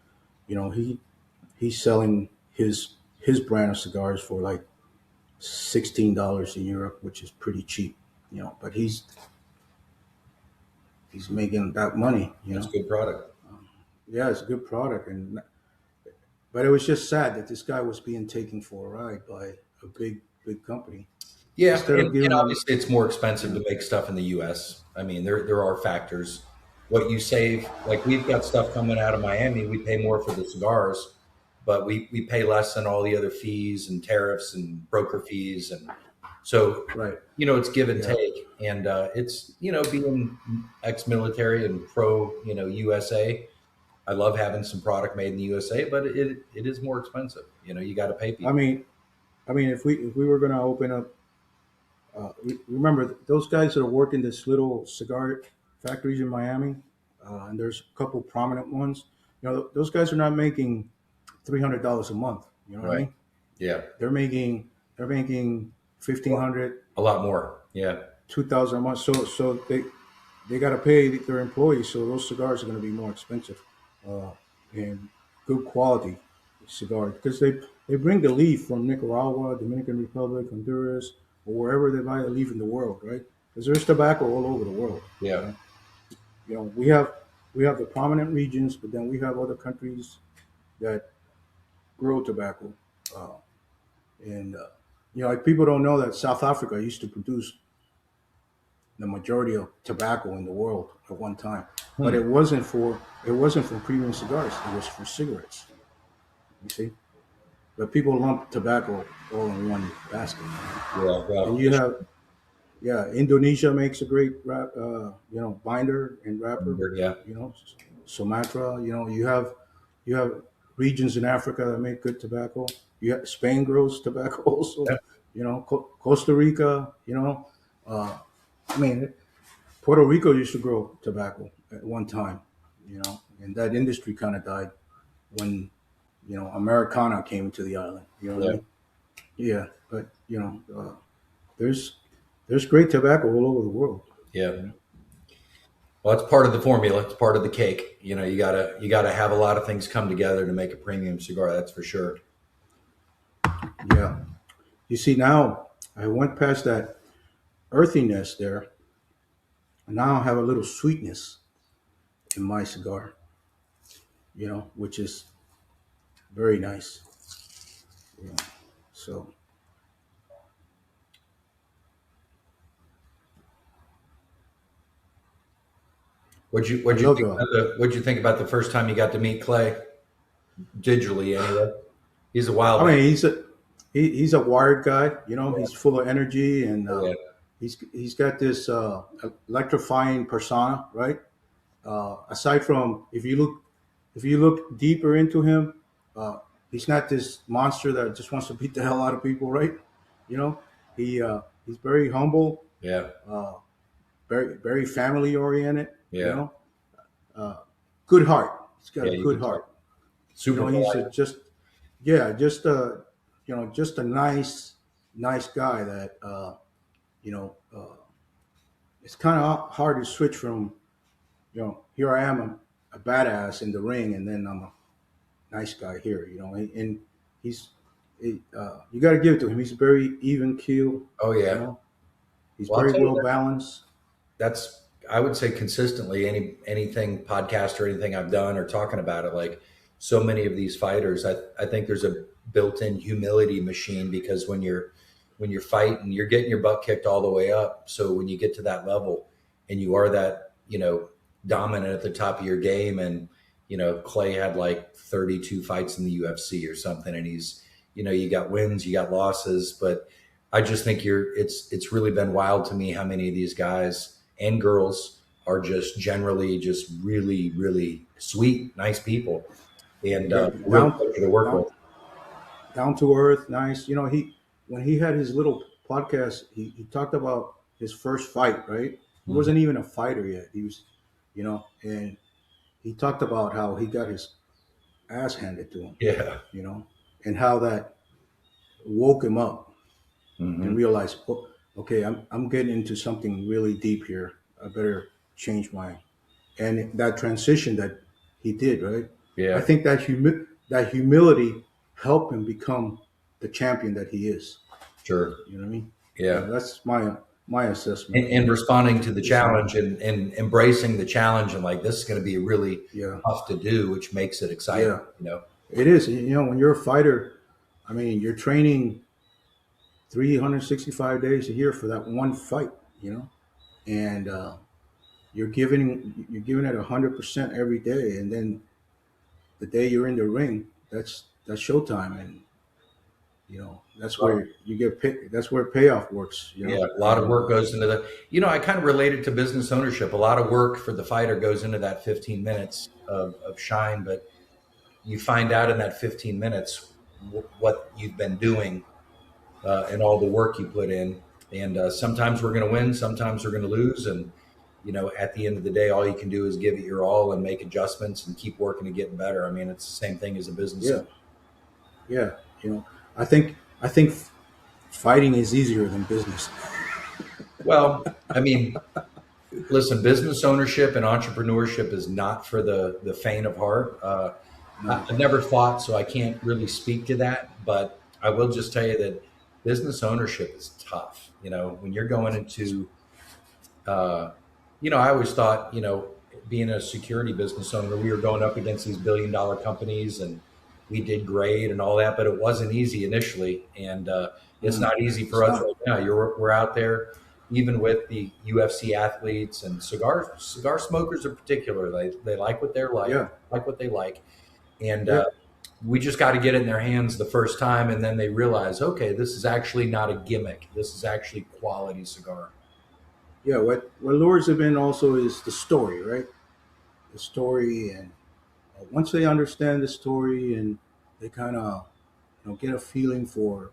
Speaker 2: he's selling his brand of cigars for like $16 in Europe, which is pretty cheap, But he's making that money,
Speaker 1: That's a good product.
Speaker 2: Yeah, it's a good product, but it was just sad that this guy was being taken for a ride by a big company
Speaker 1: Yeah,
Speaker 2: instead of
Speaker 1: and
Speaker 2: giving him,
Speaker 1: obviously it's more expensive to
Speaker 2: yeah,
Speaker 1: make stuff in the U.S. I mean, there are factors. What you save, like we've got stuff coming out of Miami, we pay more for the cigars, but we pay less than all the other fees and tariffs and broker fees, and so
Speaker 2: right,
Speaker 1: it's give and
Speaker 2: yeah.
Speaker 1: take. And it's being ex-military and pro USA. I love having some product made in the USA, but it is more expensive. You got to pay
Speaker 2: I
Speaker 1: people.
Speaker 2: mean, if we were going to open up, remember those guys that are working this little cigar factories in Miami, and there's a couple prominent ones. Those guys are not making $300 a month. You know what I
Speaker 1: Right.
Speaker 2: mean?
Speaker 1: Yeah.
Speaker 2: They're making 1,500,
Speaker 1: A lot more. Yeah.
Speaker 2: 2,000 a month. So they got to pay their employees. So those cigars are going to be more expensive, and good quality cigar because they bring the leaf from Nicaragua, Dominican Republic, Honduras, or wherever they buy the leaf in the world, right? Because there's tobacco all over the world. You
Speaker 1: Yeah.
Speaker 2: know, we have the prominent regions, but then we have other countries that grow tobacco, uh, and like people don't know that South Africa used to produce the majority of tobacco in the world at one time, but
Speaker 1: Hmm.
Speaker 2: it wasn't for premium cigars. It was for cigarettes. You see, but people lump tobacco all in one basket.
Speaker 1: Yeah.
Speaker 2: And
Speaker 1: Well,
Speaker 2: you have, yeah, Indonesia makes a great binder and wrapper.
Speaker 1: yeah.
Speaker 2: You know, Sumatra. You have regions in Africa that make good tobacco. You have Spain grows tobacco also. Costa Rica, uh, I mean, Puerto Rico used to grow tobacco at one time, and that industry kind of died when Americana came to the island. You know what I
Speaker 1: Yeah.
Speaker 2: mean? Yeah, but there's there's great tobacco all over the world.
Speaker 1: Yeah.
Speaker 2: You know?
Speaker 1: Well, it's part of the formula. It's part of the cake. You gotta have a lot of things come together to make a premium cigar. That's for sure.
Speaker 2: Yeah. You see, now I went past that earthiness there, and now I have a little sweetness in my cigar. Which is very nice. You know, so I
Speaker 1: What'd you
Speaker 2: love
Speaker 1: think about what'd you think about the first time you got to meet Clay digitally? Anyway, he's a wild
Speaker 2: I
Speaker 1: man.
Speaker 2: mean, he's a wired guy. He's full of energy, and
Speaker 1: Oh, yeah.
Speaker 2: he's got this electrifying persona, right? Aside from if you look deeper into him, uh, he's not this monster that just wants to beat the hell out of people, right? You know, he's very humble,
Speaker 1: Yeah.
Speaker 2: uh, very very family oriented. You
Speaker 1: Yeah.
Speaker 2: know, uh, good heart. He's got
Speaker 1: Yeah.
Speaker 2: a
Speaker 1: You
Speaker 2: good
Speaker 1: can tell.
Speaker 2: heart.
Speaker 1: Super
Speaker 2: He's
Speaker 1: polite.
Speaker 2: just a nice guy that it's kind of hard to switch from here I am a badass in the ring, and then I'm a nice guy here, and he's you got to give it to him. He's very even keel,
Speaker 1: Oh,
Speaker 2: you
Speaker 1: yeah.
Speaker 2: know. He's
Speaker 1: Well, I'll
Speaker 2: very
Speaker 1: tell you
Speaker 2: well
Speaker 1: that.
Speaker 2: balanced.
Speaker 1: That's I would say consistently anything podcast or anything I've done or talking about it, like so many of these fighters, I think there's a built-in humility machine because when you're fighting, you're getting your butt kicked all the way up. So when you get to that level and you are that, dominant at the top of your game, and Clay had like 32 fights in the UFC or something, and he's, you got wins, you got losses, but I just think it's really been wild to me how many of these guys and girls are just generally just really, really sweet, nice people, and
Speaker 2: Yeah,
Speaker 1: a real pleasure to work
Speaker 2: down
Speaker 1: with.
Speaker 2: down to earth, nice. He when he had his little podcast, he talked about his first fight. Right, he
Speaker 1: Mhm.
Speaker 2: wasn't even a fighter yet. He was, and he talked about how he got his ass handed to him.
Speaker 1: Yeah.
Speaker 2: You know, and how that woke him up and
Speaker 1: Hmm.
Speaker 2: realized, oh, okay, I'm getting into something really deep here. I better change my and that transition that he did, right? I
Speaker 1: Yeah.
Speaker 2: think that humility helped him become the champion that he is.
Speaker 1: Sure.
Speaker 2: You know what I mean?
Speaker 1: Yeah.
Speaker 2: That's my assessment of
Speaker 1: And responding to the
Speaker 2: his life.
Speaker 1: challenge, and embracing the challenge, and like, this is going to be really
Speaker 2: Yeah,
Speaker 1: tough to do, which makes it exciting,
Speaker 2: yeah, it is. When you're a fighter, I mean, you're training 365 days a year for that one fight. You know, and you're giving it 100% every day, and then the day you're in the ring, that's showtime, and that's where you get paid. That's where payoff works.
Speaker 1: Yeah, a lot of
Speaker 2: And
Speaker 1: work goes into the. I kind of relate it to business ownership. A lot of work for the fighter goes into that 15 minutes of shine, but you find out in that 15 minutes what you've been doing, and all the work you put in. And sometimes we're going to win, sometimes we're going to lose. And, at the end of the day, all you can do is give it your all and make adjustments and keep working to getting better. I mean, it's the same thing as a business
Speaker 2: yeah,
Speaker 1: owner.
Speaker 2: yeah, I think fighting is easier than business.
Speaker 1: Well, I mean, listen, business ownership and entrepreneurship is not for the faint of heart.
Speaker 2: No,
Speaker 1: I've never fought, so I can't really speak to that. But I will just tell you that business ownership is tough. When you're going into, uh, I always thought, being a security business owner, we were going up against these billion-dollar companies, and we did great and all that, but it wasn't easy initially, and it's not easy for
Speaker 2: it's
Speaker 1: us right
Speaker 2: not.
Speaker 1: now. We're out there, even with the UFC athletes and cigar smokers in particular. They like what they're
Speaker 2: Yeah,
Speaker 1: like what they like, and
Speaker 2: yeah,
Speaker 1: we just got to get it in their hands the first time, and then they realize, okay, this is actually not a gimmick. This is actually quality cigar.
Speaker 2: yeah. What lures them in also is the story, right? The story, and once they understand the story and they kind of get a feeling for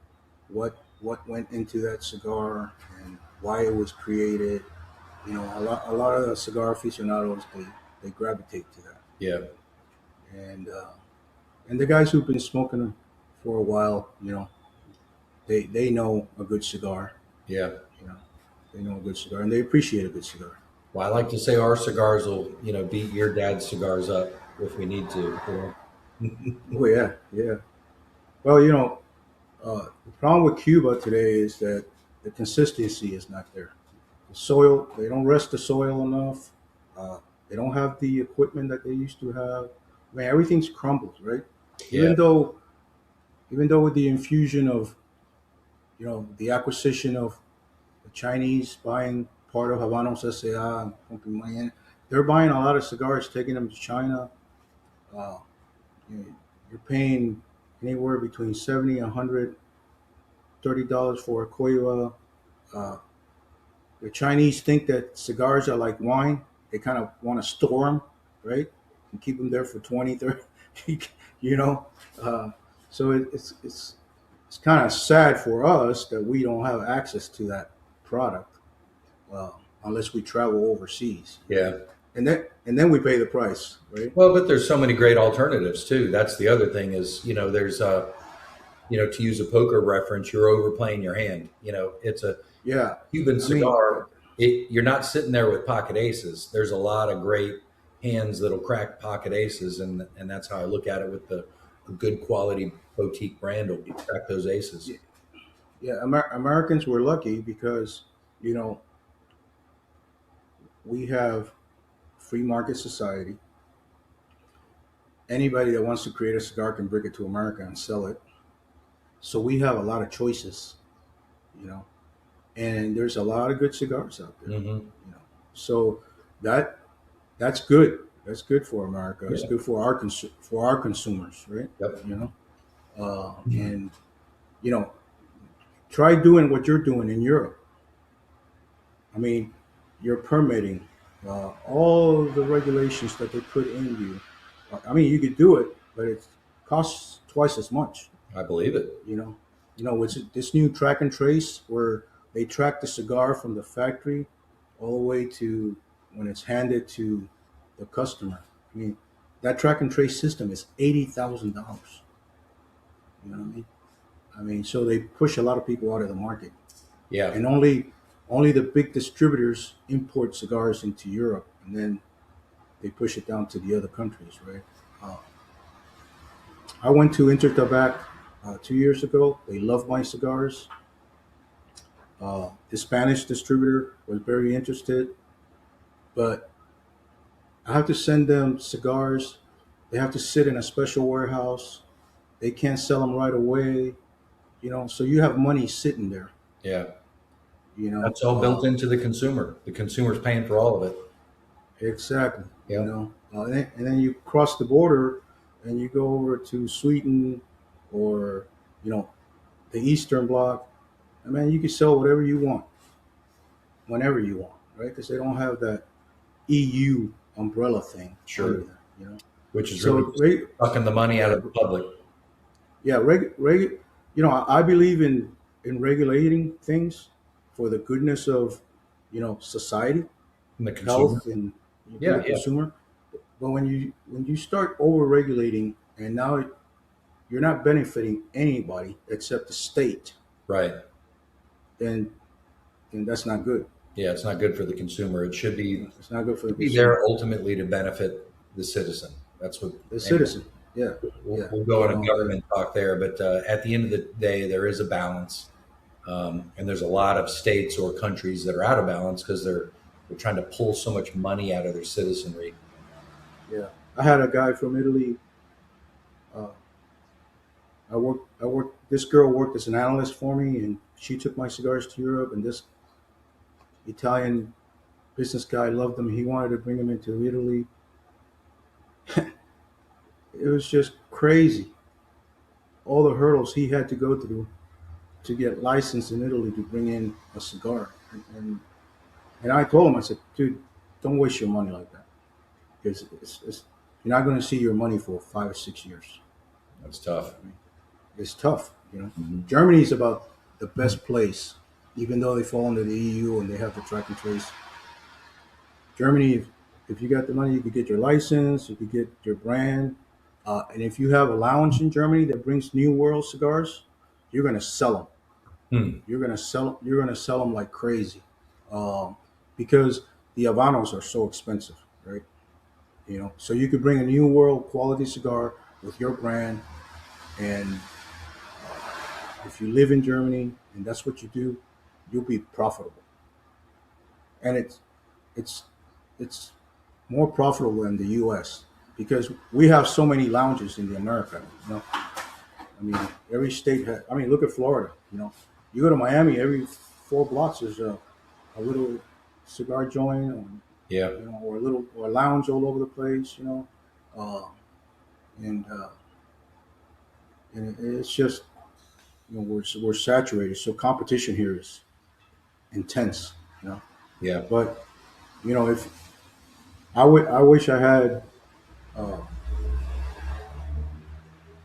Speaker 2: what what went into that cigar and why it was created. A lot of the cigar aficionados they gravitate to that,
Speaker 1: Yeah.
Speaker 2: and and the guys who've been smoking for a while, they know a good cigar.
Speaker 1: Yeah.
Speaker 2: You know, they know a good cigar, and they appreciate a good cigar.
Speaker 1: Well, I like to say our cigars will, beat your dad's cigars up if we need to.
Speaker 2: Oh yeah, yeah. Well, the problem with Cuba today is that the consistency is not there. The soil, they don't rest the soil enough. Uh, they don't have the equipment that they used to have. Man, everything's crumbled, right?
Speaker 1: Yeah.
Speaker 2: Even though, even though with the infusion of, the acquisition of the Chinese buying part of Habanos S.A. and Company Mayan, they're buying a lot of cigars, taking them to China. Uh, you know, you're paying anywhere between 70 and $130 for a Cueva. Uh, the Chinese think that cigars are like wine. They kind of want to store them, right? And keep them there for 20, 30, you know? Uh, so it's kind of sad for us that we don't have access to that product unless we travel overseas.
Speaker 1: Yeah.
Speaker 2: And then we pay the price, right?
Speaker 1: Well, but there's so many great alternatives too. That's the other thing is, there's to use a poker reference, you're overplaying your hand. It's a
Speaker 2: Yeah.
Speaker 1: Cuban
Speaker 2: I mean,
Speaker 1: cigar. You're not sitting there with pocket aces. There's a lot of great hands that'll crack pocket aces, and that's how I look at it with a good quality boutique brand will crack those aces.
Speaker 2: yeah, Americans were lucky because, you know, we have free market society. Anybody that wants to create a cigar can bring it to America and sell it. So we have a lot of choices, you know, and there's a lot of good cigars out there,
Speaker 1: Hmm.
Speaker 2: So that that's good. That's good for America. It's
Speaker 1: Yeah.
Speaker 2: good for for our consumers, right?
Speaker 1: Yep.
Speaker 2: And you know, try doing what you're doing in Europe. I mean, you're permitting all the regulations that they put in you. I mean, you could do it, but it costs twice as much.
Speaker 1: I believe it.
Speaker 2: You know, with this new track and trace where they track the cigar from the factory all the way to when it's handed to the customer. I mean, that track and trace system is $80,000. You know what I mean? I mean, so they push a lot of people out of the market,
Speaker 1: Yeah.
Speaker 2: and only the big distributors import cigars into Europe, and then they push it down to the other countries, right? Uh, I went to Intertabac 2 years ago. They love my cigars. The Spanish distributor was very interested, but I have to send them cigars. They have to sit in a special warehouse. They can't sell them right away, So you have money sitting there,
Speaker 1: Yeah.
Speaker 2: you know.
Speaker 1: That's all built into the consumer. The consumer's paying for all of it.
Speaker 2: Exactly,
Speaker 1: Yeah.
Speaker 2: and then you cross the border and you go over to Sweden or the Eastern Bloc. I mean, you can sell whatever you want, whenever you want, right? Because they don't have that EU umbrella thing
Speaker 1: Sure.
Speaker 2: under there,
Speaker 1: Which is
Speaker 2: So,
Speaker 1: really sucking the money out of the public
Speaker 2: yeah, I believe in regulating things for the goodness of society,
Speaker 1: and the consumer.
Speaker 2: health, and
Speaker 1: Yeah.
Speaker 2: the
Speaker 1: Yeah.
Speaker 2: consumer. But when you start over regulating, and now you're not benefiting anybody except the state,
Speaker 1: Right.
Speaker 2: then that's not good.
Speaker 1: Yeah. It's not good for the consumer. It should
Speaker 2: It's not good for the
Speaker 1: be
Speaker 2: consumer,
Speaker 1: there ultimately to benefit the citizen. That's what.
Speaker 2: the
Speaker 1: Anyway,
Speaker 2: citizen. Yeah, yeah.
Speaker 1: we'll go into government talk there, but at the end of the day, there is a balance, and there's a lot of states or countries that are out of balance because they're trying to pull so much money out of their citizenry.
Speaker 2: Yeah. I had a guy from Italy. Uh, This girl worked as an analyst for me, and she took my cigars to Europe. And this Italian business guy loved them. He wanted to bring them into Italy. It was just crazy. All the hurdles he had to go through to get licensed in Italy to bring in a cigar. And I told him, I said, dude, don't waste your money like that. Because you're not going to see your money for 5 or 6 years.
Speaker 1: That's tough.
Speaker 2: It's tough.
Speaker 1: Mhm.
Speaker 2: Germany is about the best place, even though they fall under the EU and they have the track and trace. Germany, if you got the money, you could get your license, you could get your brand, and if you have a lounge in Germany that brings New World cigars, you're gonna sell them.
Speaker 1: Hmm.
Speaker 2: You're gonna sell. You're gonna sell them like crazy, um, because the Habanos are so expensive, right? So you could bring a New World quality cigar with your brand, and if you live in Germany and that's what you do, you'll be profitable. And it's it's more profitable than the U.S. because we have so many lounges in the America. I mean, every state has. I mean, look at Florida. You go to Miami, every 4 blocks there's a little cigar joint,
Speaker 1: Yeah.
Speaker 2: or a little or a lounge all over the place. Uh, and it's just we're saturated. So competition here is intense. You know,
Speaker 1: Yeah.
Speaker 2: but if I wish I had. Uh,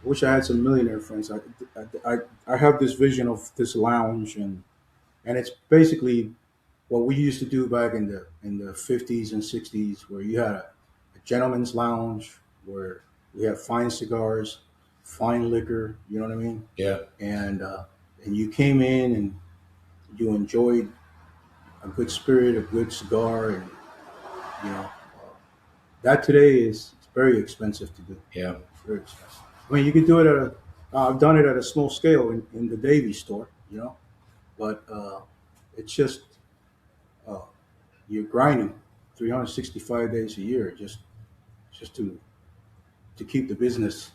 Speaker 2: wish I had some millionaire friends. I have this vision of this lounge, and it's basically what we used to do back in the 50s and 60s, where you had a gentleman's lounge where we had fine cigars, fine liquor. You know what I mean?
Speaker 1: Yeah.
Speaker 2: And you came in and you enjoyed a good spirit, a good cigar, and you know that today is it's very expensive to do.
Speaker 1: Yeah.
Speaker 2: It's very expensive. I mean, you could do it at a. I've done it at a small scale in the Davy store, but it's just uh, you're grinding 365 days a year just to keep the business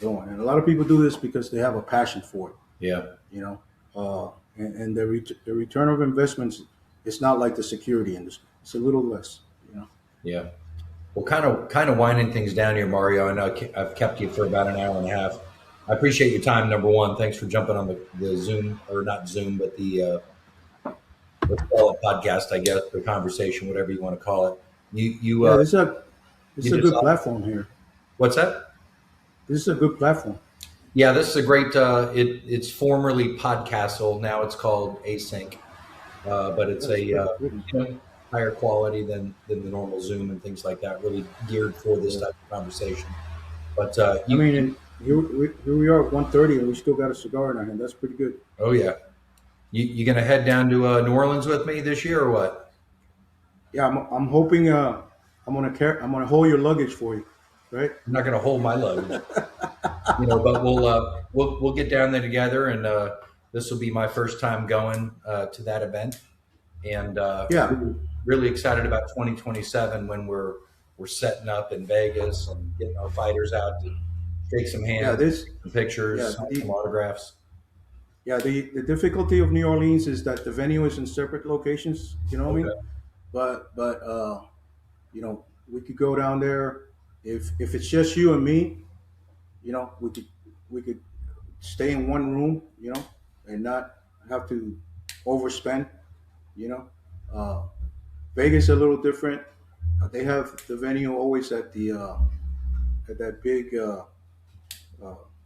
Speaker 2: going. And a lot of people do this because they have a passion for it,
Speaker 1: Yeah.
Speaker 2: and the return of investments it's not like the security industry. It's a little less.
Speaker 1: Yeah. Well, kind of winding things down here, Mario. I know I've kept you for about an hour and a half. I appreciate your time. Number one, thanks for jumping on the Zoom, or not Zoom, but the let's call it podcast, I guess, the conversation, whatever you want to call it. You
Speaker 2: Yeah, this
Speaker 1: you
Speaker 2: is a good
Speaker 1: just
Speaker 2: platform here.
Speaker 1: what's that?
Speaker 2: This is a good platform.
Speaker 1: Yeah, this is a great. It's formerly Podcastle. Now it's called Async, but it's
Speaker 2: That's
Speaker 1: a
Speaker 2: good.
Speaker 1: higher quality than the normal Zoom and things like that. Really geared for this
Speaker 2: Yeah.
Speaker 1: type of conversation. But
Speaker 2: I mean, and here we are at 1:30 and we still got a cigar in our hand. That's pretty good.
Speaker 1: oh yeah, you gonna head down to New Orleans with me this year or what?
Speaker 2: Yeah, I'm hoping I'm gonna hold your luggage for you, right?
Speaker 1: I'm not gonna hold my luggage, but we'll get down there together, and this will be my first time going to that event, and
Speaker 2: Yeah,
Speaker 1: really excited about 2027 when we're setting up in Vegas and getting our fighters out to shake some
Speaker 2: yeah.
Speaker 1: hands,
Speaker 2: This
Speaker 1: take some pictures,
Speaker 2: yeah
Speaker 1: sign some
Speaker 2: the
Speaker 1: autographs.
Speaker 2: yeah the difficulty of New Orleans is that the venue is in separate locations. You know what I
Speaker 1: Okay.
Speaker 2: mean? But we could go down there if it's just you and me. We could stay in one room. And not have to overspend. You know, uh, Vegas is a little different. They have the venue always at that big uh,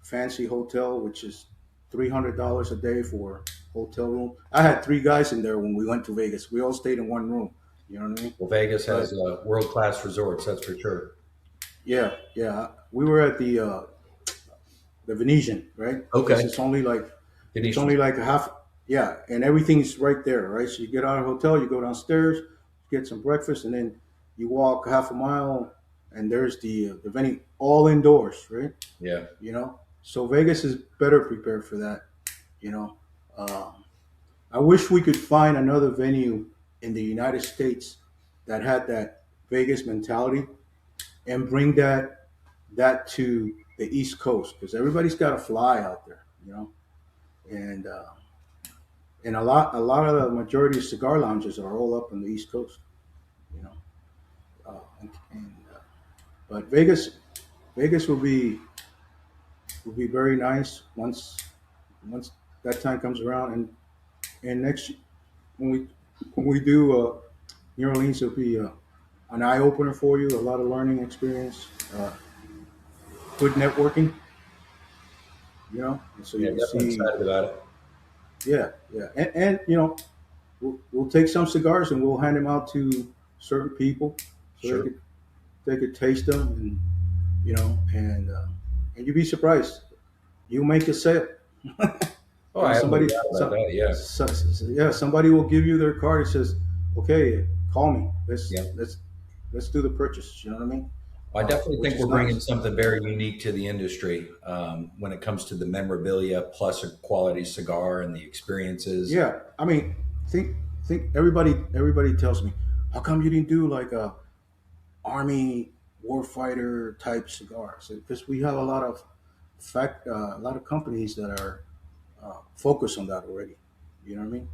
Speaker 2: fancy hotel, which is $300 a day for hotel room. I had 3 guys in there when we went to Vegas. We all stayed in one room. You know what I mean?
Speaker 1: Well, Vegas has
Speaker 2: But
Speaker 1: world-class resorts, that's for sure.
Speaker 2: yeah, yeah, we were at the Venetian, right? Because
Speaker 1: Okay.
Speaker 2: it's
Speaker 1: Venetian.
Speaker 2: only like a half. Yeah, and everything's right there, right? So you get out of the hotel, you go downstairs, get some breakfast, and then you walk half a mile, and there's the venue, all indoors, right?
Speaker 1: Yeah.
Speaker 2: So Vegas is better prepared for that. You know, uh, I wish we could find another venue in the United States that had that Vegas mentality and bring that to the East Coast because everybody's got to fly out there. And a lot of the majority of cigar lounges are all up on the East Coast. You know, and but Vegas will be very nice once that time comes around and next when we do New Orleans will be an eye opener for you, a lot of learning experience, good networking, and so
Speaker 1: Yeah,
Speaker 2: you can
Speaker 1: definitely
Speaker 2: see
Speaker 1: excited about it.
Speaker 2: Yeah, yeah, and we'll take some cigars and we'll hand them out to certain people so
Speaker 1: Sure.
Speaker 2: they could taste them, and and you'd be surprised. You make a sale.
Speaker 1: Oh, I have no doubt about that. Yeah.
Speaker 2: Yeah, somebody will give you their card. It says, "Okay, call me.
Speaker 1: Yeah.
Speaker 2: Let's do the purchase." You know what I mean?
Speaker 1: I definitely
Speaker 2: Which
Speaker 1: think
Speaker 2: is
Speaker 1: we're bringing
Speaker 2: nice.
Speaker 1: something very unique to the industry when it comes to the memorabilia plus a quality cigar and the experiences.
Speaker 2: Yeah, I mean, think everybody tells me, "How come you didn't do like a army warfighter type cigars?" Because we have a lot of companies that are focused on that already. You know what I mean?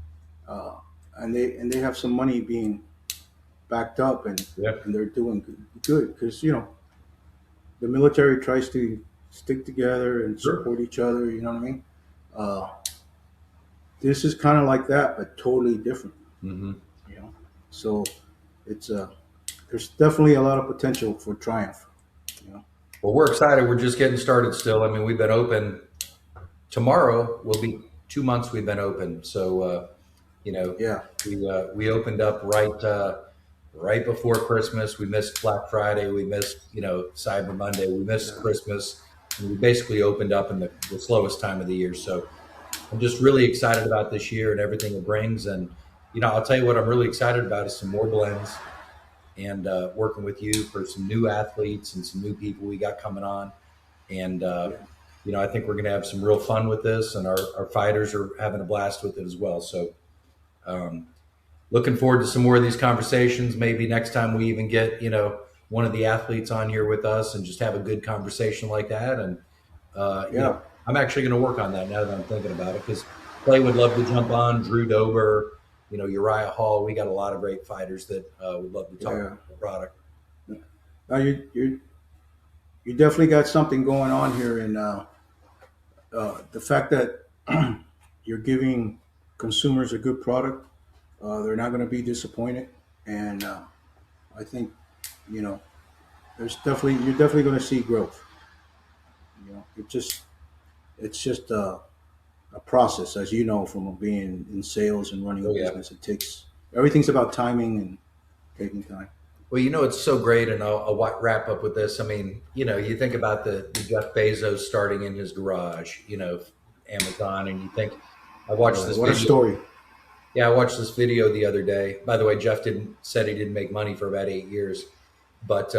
Speaker 2: Uh, and they have some money being backed up,
Speaker 1: Yeah.
Speaker 2: and they're doing good because the military tries to stick together and
Speaker 1: Sure.
Speaker 2: support each other. You know what I mean? Uh, this is kind of like that, but totally different.
Speaker 1: Hmm.
Speaker 2: You know, so it's there's definitely a lot of potential for Triumph. You know,
Speaker 1: Well, we're excited. We're just getting started still. I mean, we've been open. Tomorrow will be 2 months we've been open. So, you know,
Speaker 2: yeah,
Speaker 1: we opened up right before Christmas. We missed Black Friday. We missed Cyber Monday. We missed
Speaker 2: yeah,
Speaker 1: Christmas. And we basically opened up in the slowest time of the year. So I'm just really excited about this year and everything it brings. And I'll tell you what I'm really excited about is some more blends and working with you for some new athletes and some new people we got coming on. And
Speaker 2: yeah.
Speaker 1: I think we're going to have some real fun with this, and our fighters are having a blast with it as well. So, um, looking forward to some more of these conversations. Maybe next time we even get one of the athletes on here with us and just have a good conversation like that. And
Speaker 2: Yeah.
Speaker 1: I'm actually going to work on that now that I'm thinking about it because Clay would love to jump on. Drew Dober, Uriah Hall. We got a lot of great fighters that would love to talk
Speaker 2: Yeah.
Speaker 1: about the product.
Speaker 2: Now you definitely got something going on here, and the fact that you're giving consumers a good product, they're not going to be disappointed, and I think you know you're definitely going to see growth. It's just a process, as you know, from being in sales and running a
Speaker 1: Oh yeah.
Speaker 2: business. It takes everything's about timing and taking time.
Speaker 1: Well, it's so great, and I'll wrap up with this. I mean, you think about the Jeff Bezos starting in his garage, Amazon, and you think, I watched this
Speaker 2: What a
Speaker 1: video.
Speaker 2: story!
Speaker 1: Yeah, I watched this video the other day. By the way, Jeff said he didn't make money for about 8 years, but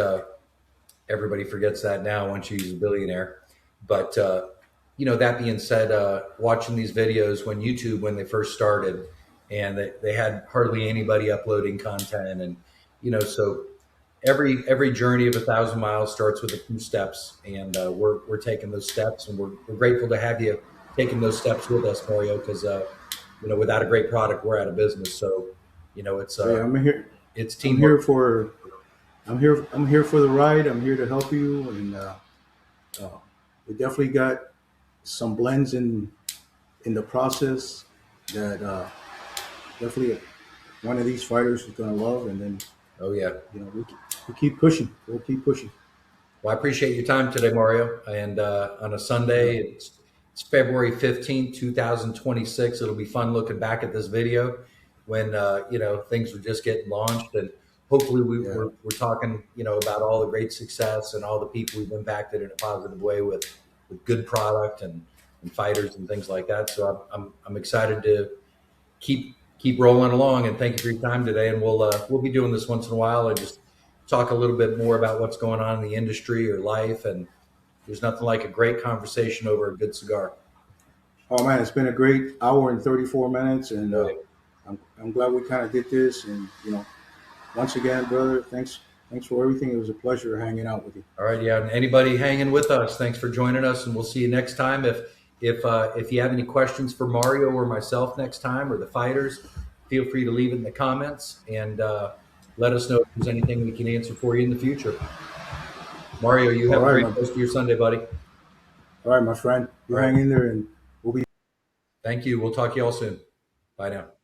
Speaker 1: everybody forgets that now once he's a billionaire. But that being said, watching these videos when they first started, and they had hardly anybody uploading content, and so every journey of 1,000 miles starts with a few steps, and we're taking those steps, and we're grateful to have you taking those steps with us, Mario, because without a great product, we're out of business. So it's
Speaker 2: Hey,
Speaker 1: it's
Speaker 2: I'm
Speaker 1: teamwork.
Speaker 2: here for I'm here for the ride. I'm here to help you, and uh, we definitely got some blends in the process that definitely one of these fighters is going to love, and then
Speaker 1: Oh yeah.
Speaker 2: we keep pushing. We'll keep pushing.
Speaker 1: Well, I appreciate your time today, Mario. And on a
Speaker 2: Yeah,
Speaker 1: Sunday, it's February 15th, 2026. It'll be fun looking back at this video when things were just getting launched, and hopefully
Speaker 2: yeah,
Speaker 1: we're talking about all the great success and all the people we've impacted in a positive way with good product and fighters and things like that. So I'm excited to keep rolling along. And thank you for your time today. And we'll be doing this once in a while and just talk a little bit more about what's going on in the industry or life. And there's nothing like a great conversation over a good cigar.
Speaker 2: Oh man, it's been a great hour and 34 minutes, and
Speaker 1: Oh, yeah.
Speaker 2: I'm glad we kind of did this. And once again, brother, thanks for everything. It was a pleasure hanging out with you.
Speaker 1: All right, yeah. And anybody hanging with us, thanks for joining us, and we'll see you next time. If you have any questions for Mario or myself next time or the fighters, feel free to leave it in the comments and let us know if there's anything we can answer for you in the future. Mario, you
Speaker 2: All
Speaker 1: have a
Speaker 2: right,
Speaker 1: great rest of your Sunday, buddy. All
Speaker 2: all right, my friend. You
Speaker 1: right.
Speaker 2: hang in there, and we'll be.
Speaker 1: Thank you. We'll talk to you all soon. Bye now.